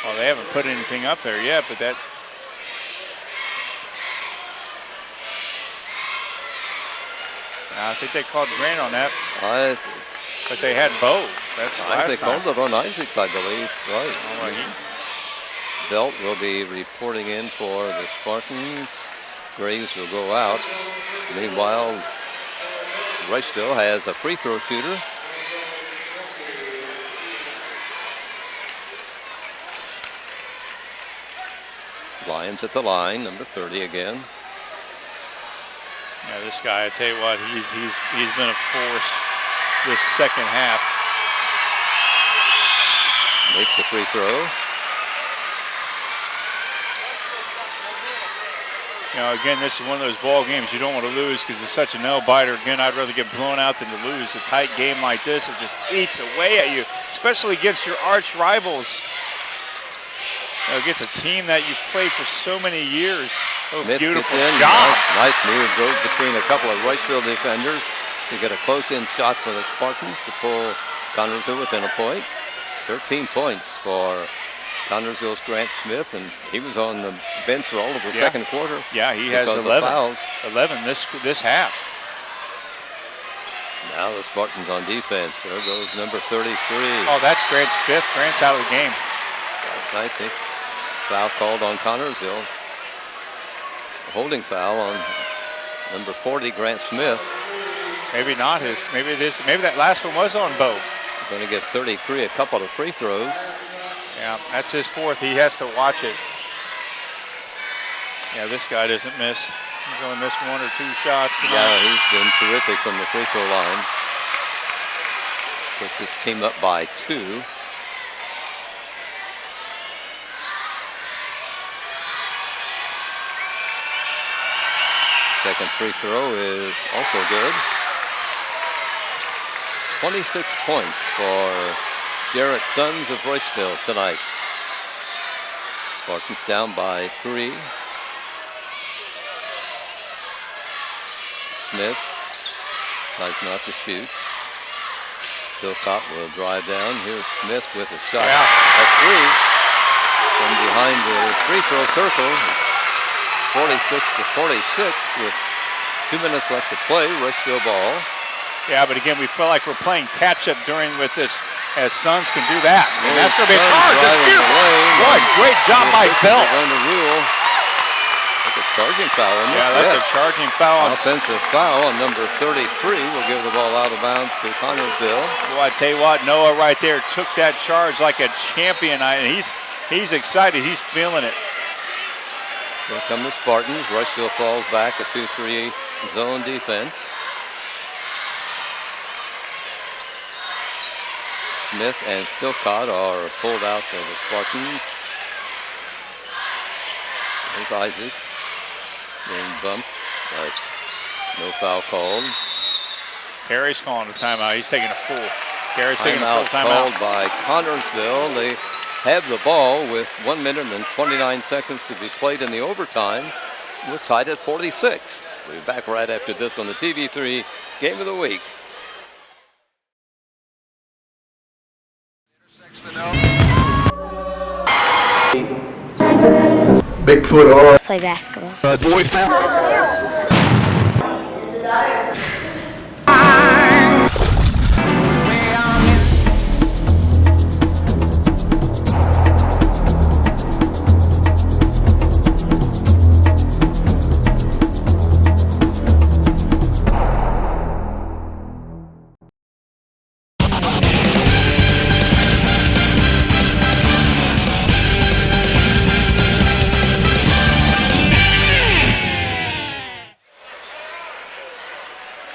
Oh, they haven't put anything up there yet, but that. I think they called Grant on that. But they had Bo. They called it on Isaacs, I believe. Right. Oh, well, Belt will be reporting in for the Spartans. Graves will go out. Meanwhile, Rushville has a free throw shooter. Lions at the line, number 30 again. Yeah, this guy, I tell you what, he's been a force this second half. Makes the free throw. You know, again, this is one of those ball games you don't want to lose because it's such a nail-biter. Again, I'd rather get blown out than to lose. A tight game like this, it just eats away at you, especially against your arch rivals. You know, against a team that you've played for so many years. Oh, Smith beautiful gets in. job. Nice move, goes between a couple of Rushville defenders to get a close-in shot for the Spartans to pull Connersville within a point. 13 points for Connersville's Grant Smith, and he was on the bench for all of the second quarter. Yeah, he has 11. 11 this half. Now the Spartans on defense. There goes number 33. Oh, that's Grant's fifth. Grant's out of the game. I think foul called on Connersville. A holding foul on number 40, Grant Smith. Maybe not his. Maybe it is. Maybe that last one was on Bo. Going to give 33 a couple of free throws. Yeah, that's his fourth. He has to watch it. Yeah, this guy doesn't miss. He's only missed one or two shots. Yeah, he's been terrific from the free throw line. Puts his team up by 2. Second free throw is also good. 26 points for Jarrett Sons of Rushville tonight. Spartans down by 3. Smith decides not to shoot. Silcott will drive down. Here's Smith with a shot at 3 from behind the free throw circle. 46-46 with 2 minutes left to play. Rushville ball. Yeah, but again, we feel like we're playing catch-up with this, as Sons can do that. And that's going to be a charge. Boy, great job by Belt. On the rule. That's a charging foul. Yeah, that's a charging foul. Offensive foul on number 33. Will give the ball out of bounds to Connersville. Well, I tell you what, Noah right there took that charge like a champion. And he's excited. He's feeling it. Here come the Spartans. Rushville falls back, a 2-3 zone defense. Smith and Silcott are pulled out for the Spartans. There's Isaacs being bumped, but no foul called. Perry's calling the timeout. He's taking a full. Perry's taking a full timeout. Called by Connersville. They have the ball with 1 minute and 29 seconds to be played in the overtime. We're tied at 46. We'll be back right after this on the TV3 Game of the Week. Bigfoot or play basketball. Boy foul.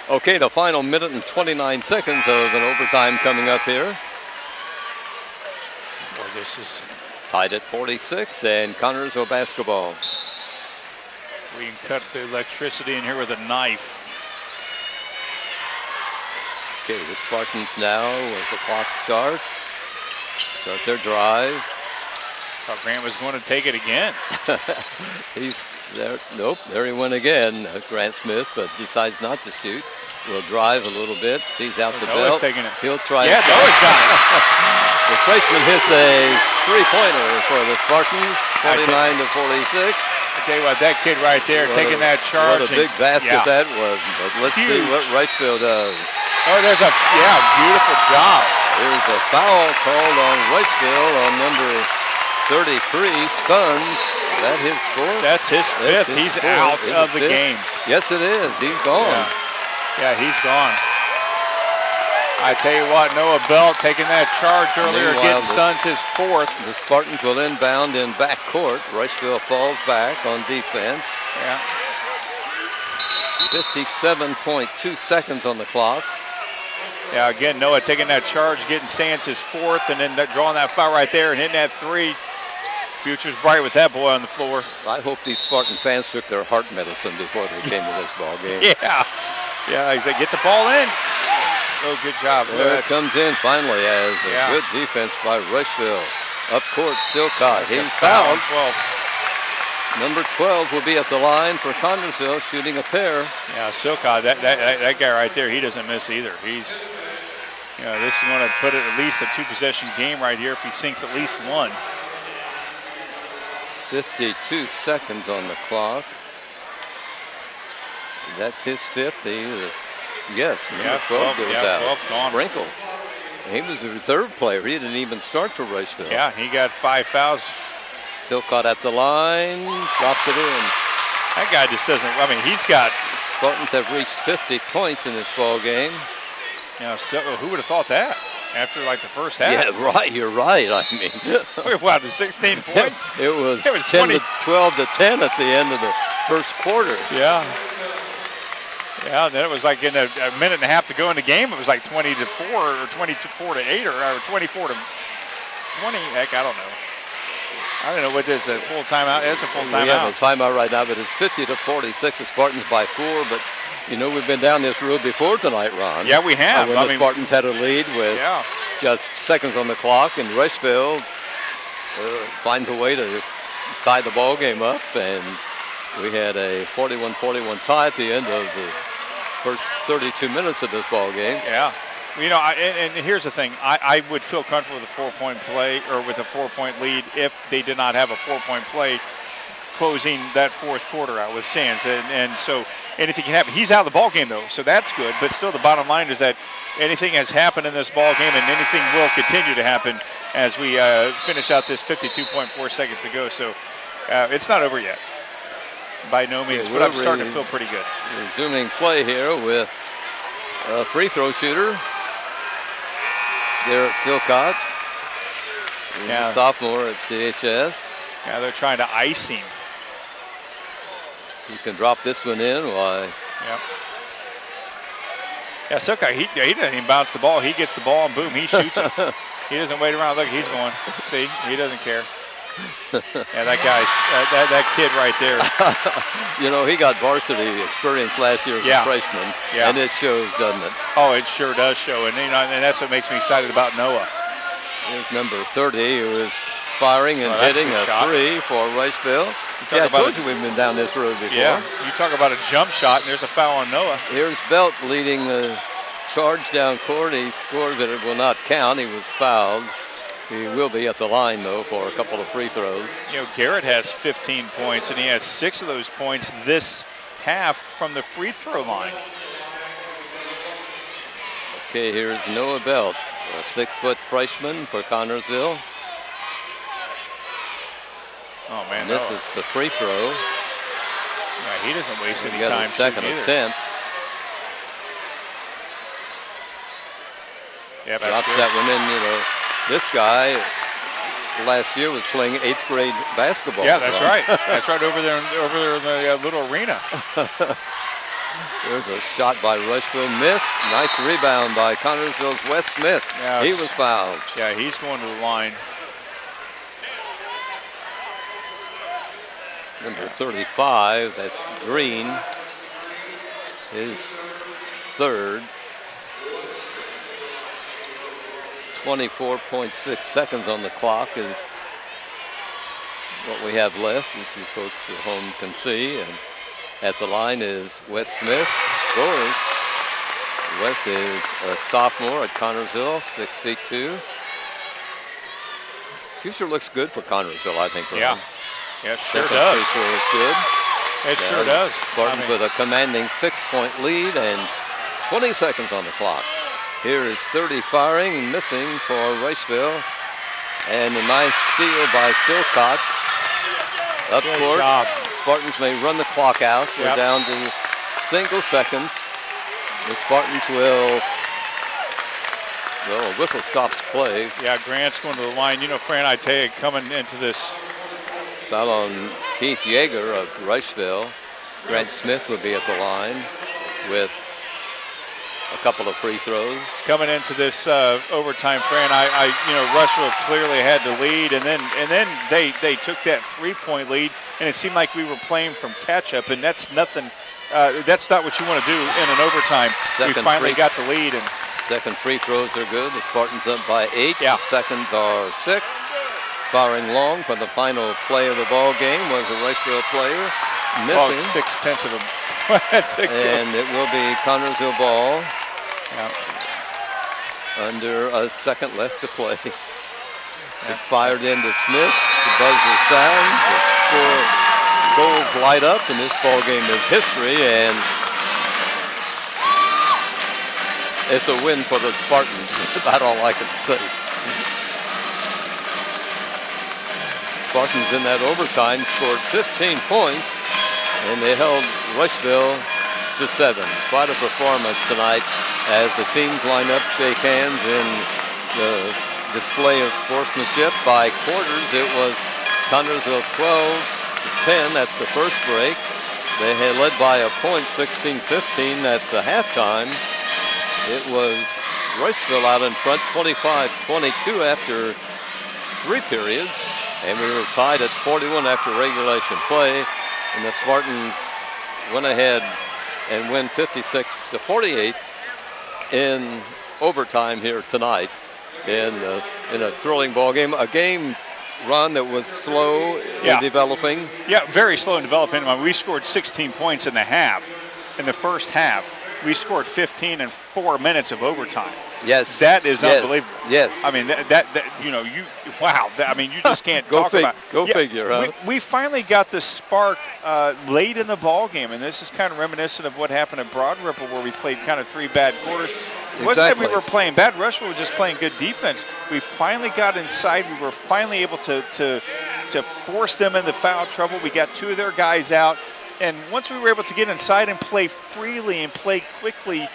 Okay, the final minute and 29 seconds of an overtime coming up here. Boy, this is tied at 46 and Connersville basketball. We can cut the electricity in here with a knife. Okay, the Spartans now, as the clock starts, start their drive. Thought Grant was going to take it again. He's there. Nope, there he went again, Grant Smith, but decides not to shoot. will drive a little bit. He's out the Noah's belt. taking it. He'll try. Yeah, Noah's got it. The freshman hits a three-pointer for the Spartans, 49 to 46. I tell you what, that kid right there taking that charge. What a big basket that was. But let's see what Rushville does. Oh, there's a beautiful job. There's a foul called on Rushville on number 33, Sons. Is that his score? That's his fifth. He's out of the game. Yes, it is. He's gone. Yeah, he's gone. I tell you what, Noah Belt taking that charge earlier, getting Sons his fourth. The Spartans will inbound in backcourt. Rushville falls back on defense. Yeah. 57.2 seconds on the clock. Yeah, again, Noah taking that charge, getting Sands his fourth, and then drawing that foul right there and hitting that three. Future's bright with that boy on the floor. I hope these Spartan fans took their heart medicine before they came to this ball game. Yeah, he said, get the ball in. Oh, good job. There it comes in finally as a good defense by Rushville. Up court, Silcott. He's fouled. 12. Number 12 will be at the line for Connersville, shooting a pair. Yeah, Silcott, that guy right there, he doesn't miss either. He's, this is going to put it at least a two-possession game right here if he sinks at least one. 52 seconds on the clock. That's his fifth. Yes, number 12 goes out. 12's gone. Sprinkle. He was a reserve player. He didn't even start for Rushville. Yeah, he got 5 fouls. Silcott at the line, drops it in. That guy just doesn't, he's got. Spartans have reached 50 points in this ball game. So who would have thought that after like the first half? Yeah, right, you're right. I mean. Wow, the 16 points? It was 10 to 12 to 10 at the end of the first quarter. Yeah. Yeah, then it was like in a minute and a half to go in the game. It was like 20 to 4 or 24 to 8 or 24 to 20. Heck, I don't know. I don't know what this is. A full timeout. It's a full timeout. We have a timeout right now, but it's 50 to 46. The Spartans by 4. But we've been down this road before tonight, Ron. Yeah, we have. When the Spartans had a lead with just seconds on the clock, and Rushville finds a way to tie the ball game up, and we had a 41-41 tie at the end of the first 32 minutes of this ball game. Yeah. And here's the thing. I would feel comfortable with a 4-point play or with a 4-point lead if they did not have a 4-point play closing that fourth quarter out with Sands. And so anything can happen. He's out of the ball game, though, so that's good. But still, the bottom line is that anything has happened in this ball game and anything will continue to happen as we finish out this 52.4 seconds to go. So it's not over yet. By no means, but I'm starting to feel pretty good. Resuming play here with a free throw shooter. Garrett Silcott, sophomore at CHS. Yeah, they're trying to ice him. He can drop this one in. Why? Yep. Yeah, Silcott, he doesn't even bounce the ball. He gets the ball and boom, he shoots it. He doesn't wait around. Look, he's going. See, he doesn't care. Yeah, that guy's that kid right there. He got varsity experience last year as a freshman, and it shows, doesn't it? Oh, it sure does show, and and that's what makes me excited about Noah. Here's number 30, who is firing and hitting a three for Rushville. Yeah, I told you we've been down this road before. Yeah, you talk about a jump shot, and there's a foul on Noah. Here's Belt leading the charge down court. He scored, but it will not count. He was fouled. He will be at the line, though, for a couple of free throws. Garrett has 15 points, and he has 6 of those points this half from the free throw line. Okay, here's Noah Belt, a 6-foot freshman for Connersville. Oh, man, and this is the free throw. Yeah, he doesn't waste any got time. A second attempt. Yeah, drops that one in, This guy last year was playing 8th grade basketball. Yeah, that's right. That's right over there in the little arena. There's a shot by Rushville, missed. Nice rebound by Connersville's Wes Smith. Yeah, he was fouled. Yeah, he's going to the line. Number 35, that's Green, his third. 24.6 seconds on the clock is what we have left, as you folks at home can see. And at the line is Wes Smith, scores. Wes is a sophomore at Connersville, 6'2". Future looks good for Connersville, I think. Yeah. Yeah, it sure Second does. free throw is good. It sure does. Spartans with a commanding 6-point lead and 20 seconds on the clock. Here is 30 firing, missing for Rushville. And a nice steal by Silcott. Up court, Spartans may run the clock out. We're down to single seconds. The Spartans will, well, a whistle stops play. Yeah, Grant's going to the line. You know, Fran, I tell you, coming into this. Foul on Keith Yeager of Rushville. Grant Smith would be at the line with a couple of free throws. Coming into this overtime, Fran, Rushville clearly had the lead, and then they took that 3-point lead, and it seemed like we were playing from catch-up, and that's nothing. That's not what you want to do in an overtime. We finally got the lead, and second free throws are good. The Spartans up by 8. Yeah. The seconds are 6. Firing long for the final play of the ball game was a Rushville player missing. 6/10 of a. And it will be Connersville ball. Under a second left to play. It's fired into Smith. The buzzer sounds. The 4 goals light up, and this ball game is history. And it's a win for the Spartans. That's about all I can say. Spartans in that overtime scored 15 points, and they held Rushville to 7. Quite a performance tonight as the teams line up, shake hands in the display of sportsmanship. By quarters, it was Connersville 12-10 at the first break. They had led by a point, 16-15 at the halftime. It was Rushville out in front, 25-22 after 3 periods. And we were tied at 41 after regulation play. And the Spartans went ahead and win 56-48 in overtime here tonight in a thrilling ball game. A game, Ron, that was slow in developing. Yeah, very slow in developing. I mean, we scored 16 points in the first half. We scored 15 in 4 minutes of overtime. Yes. That is unbelievable. Yes. I mean, you just can't talk about it. Go figure, huh? We finally got the spark late in the ball game, and this is kind of reminiscent of what happened at Broad Ripple, where we played kind of 3 bad quarters. It wasn't that we were playing bad. Rushville was just playing good defense. We finally got inside. We were finally able to force them into foul trouble. We got 2 of their guys out. And once we were able to get inside and play freely and play quickly,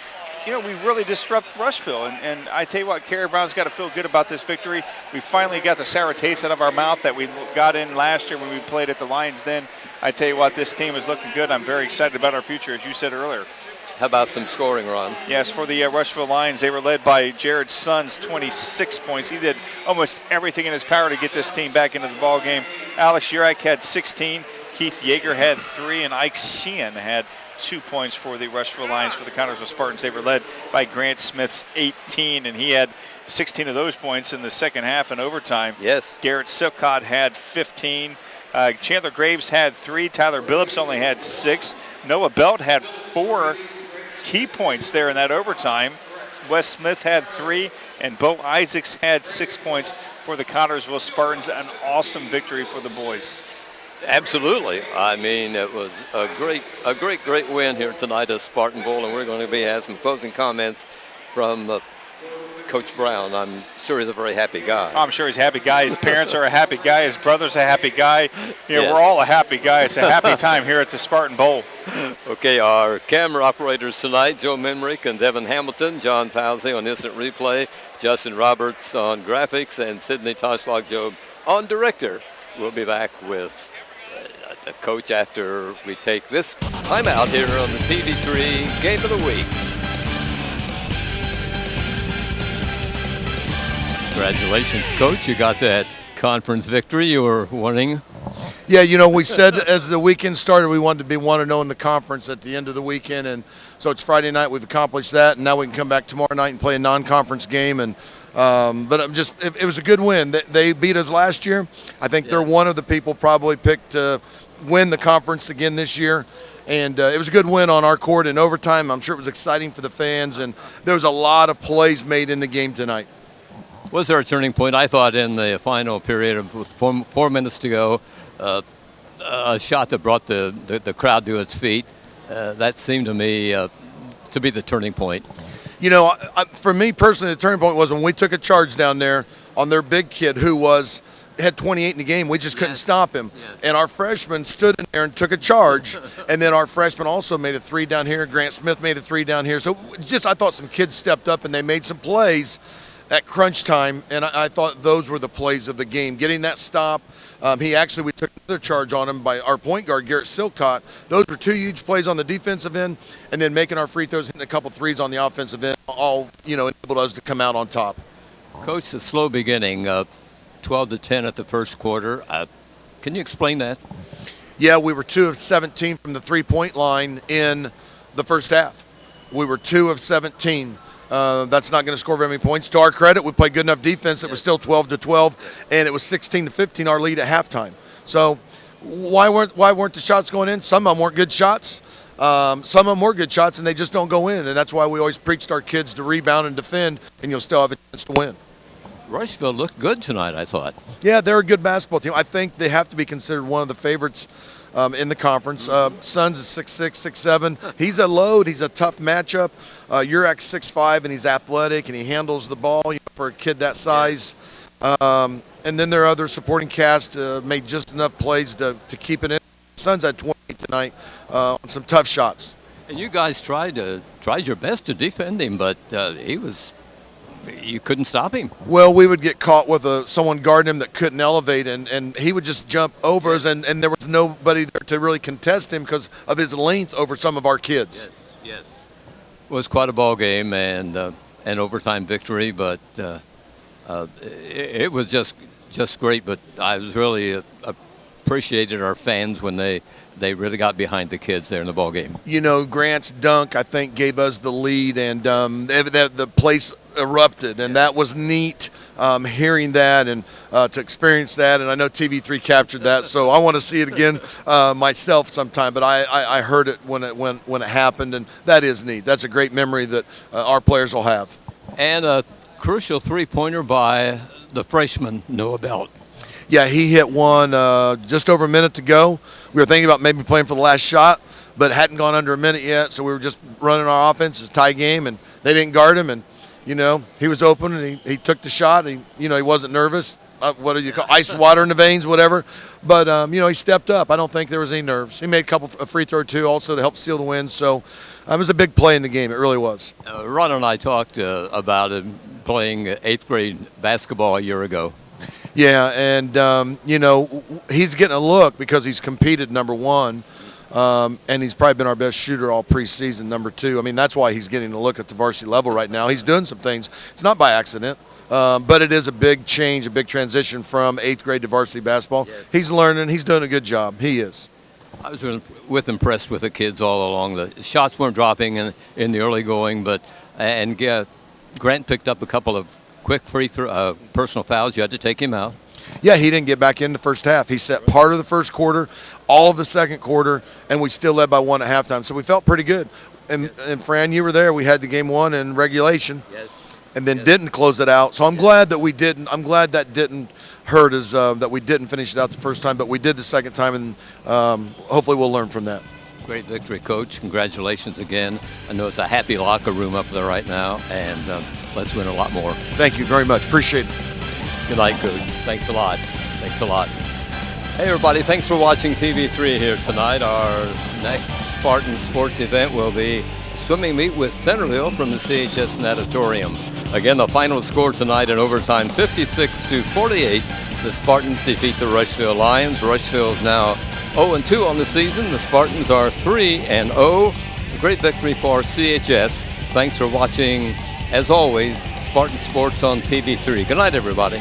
we really disrupt Rushville. And I tell you what, Kerry Brown's got to feel good about this victory. We finally got the sour taste out of our mouth that we got in last year when we played at the Lions then. I tell you what, this team is looking good. I'm very excited about our future, as you said earlier. How about some scoring, Ron? Yes, for the Rushville Lions, they were led by Jared Sons, 26 points. He did almost everything in his power to get this team back into the ball game. Alex Urach had 16. Keith Yeager had 3, and Ike Sheehan had 2 points for the Rushville Lions. For the Connersville Spartans, they were led by Grant Smith's 18, and he had 16 of those points in the second half in overtime. Yes. Garrett Silcott had 15. Chandler Graves had 3. Tyler Billups only had 6. Noah Belt had 4 key points there in that overtime. Wes Smith had 3, and Bo Isaacs had 6 points for the Connersville Spartans. An awesome victory for the boys. Absolutely. I mean, it was a great win here tonight at Spartan Bowl, and we're going to have some closing comments from Coach Brown. I'm sure he's a very happy guy. I'm sure he's a happy guy. His parents are a happy guy. His brother's a happy guy. Yes. We're all a happy guy. It's a happy time here at the Spartan Bowl. Okay, our camera operators tonight, Joe Memrick and Devin Hamilton, John Palsey on instant replay, Justin Roberts on graphics, and Sidney Toshlock-Job on director. We'll be back with the coach after we take this timeout here on the TV3 Game of the Week. Congratulations, Coach. You got that conference victory you were wanting. Yeah, we said as the weekend started we wanted to be 1-0 in the conference at the end of the weekend, and so it's Friday night. We've accomplished that, and now we can come back tomorrow night and play a non-conference game. And but it was a good win. They beat us last year. I think they're one of the people probably picked to win the conference again this year. And it was a good win on our court in overtime. I'm sure it was exciting for the fans, and there was a lot of plays made in the game tonight. Was there a turning point? I thought in the final period with 4 minutes to go, a shot that brought the crowd to its feet. That seemed to me to be the turning point. You know, for me personally, the turning point was when we took a charge down there on their big kid who had 28 in the game. We just couldn't stop him. Yes. And our freshman stood in there and took a charge. And then our freshman also made a 3 down here. Grant Smith made a 3 down here. So I thought some kids stepped up and they made some plays at crunch time. And I thought those were the plays of the game. Getting that stop. We took another charge on him by our point guard, Garrett Silcott. Those were 2 huge plays on the defensive end, and then making our free throws, hitting a couple threes on the offensive end, all, enabled us to come out on top. Coach, the slow beginning, 12-10 at the first quarter. Can you explain that? Yeah, we were 2 of 17 from the three-point line in the first half. We were 2 of 17. That's not going to score very many points. To our credit, we played good enough defense. It was still 12-12, and it was 16-15 our lead at halftime. So why weren't the shots going in? Some of them weren't good shots. Some of them were good shots, and they just don't go in. And that's why we always preached our kids to rebound and defend, and you'll still have a chance to win. Rushville looked good tonight, I thought. Yeah, they're a good basketball team. I think they have to be considered one of the favorites in the conference. Sons is 6'6", 6'7". He's a load. He's a tough matchup. Urek's 6'5", and he's athletic, and he handles the ball for a kid that size. And then their other supporting cast made just enough plays to keep it in. Sons had 28 tonight on some tough shots. And you guys tried your best to defend him, but you couldn't stop him. Well, we would get caught with someone guarding him that couldn't elevate, and he would just jump over us, and there was nobody there to really contest him because of his length over some of our kids. Yes. It was quite a ball game and an overtime victory, but it was just great. But I was really appreciated our fans when they really got behind the kids there in the ball game. Grant's dunk, I think, gave us the lead, and the place erupted, and that was neat, hearing that and to experience that. And I know TV3 captured that, so I want to see it again myself sometime. But I heard it when it happened, and that is neat. That's a great memory that our players will have. And a crucial three-pointer by the freshman Noah Belt. Yeah, he hit one just over a minute to go. We were thinking about maybe playing for the last shot, but it hadn't gone under a minute yet, so we were just running our offense. It's a tie game, and they didn't guard him, and he was open, and he took the shot. And he wasn't nervous. What do you call ice water in the veins, whatever. But he stepped up. I don't think there was any nerves. He made a couple a free throw too, also to help seal the win. So it was a big play in the game. It really was. Ron and I talked about him playing 8th grade basketball a year ago. Yeah, and he's getting a look because he's competed number 1. And he's probably been our best shooter all preseason, number 2. I mean, that's why he's getting a look at the varsity level right now. He's doing some things. It's not by accident, but it is a big change, a big transition from 8th grade to varsity basketball. Yes. He's learning. He's doing a good job. He is. I was impressed with the kids all along. The shots weren't dropping in the early going, but Grant picked up a couple of quick personal fouls. You had to take him out. Yeah, he didn't get back in the first half. He set part of the first quarter, all of the second quarter, and we still led by 1 at halftime. So we felt pretty good. And Fran, you were there. We had the game 1 in regulation, and then didn't close it out. So I'm glad that we didn't. I'm glad that didn't hurt us, that we didn't finish it out the first time, but we did the second time, and hopefully we'll learn from that. Great victory, Coach. Congratulations again. I know it's a happy locker room up there right now, and let's win a lot more. Thank you very much. Appreciate it. Good night, Coach. Thanks a lot. Hey, everybody. Thanks for watching TV3 here tonight. Our next Spartan sports event will be swimming meet with Centerville from the CHS Natatorium. Again, the final score tonight in overtime, 56-48. The Spartans defeat the Rushville Lions. Rushville is now 0-2 on the season. The Spartans are 3-0. A great victory for CHS. Thanks for watching, as always, Spartan Sports on TV3. Good night, everybody.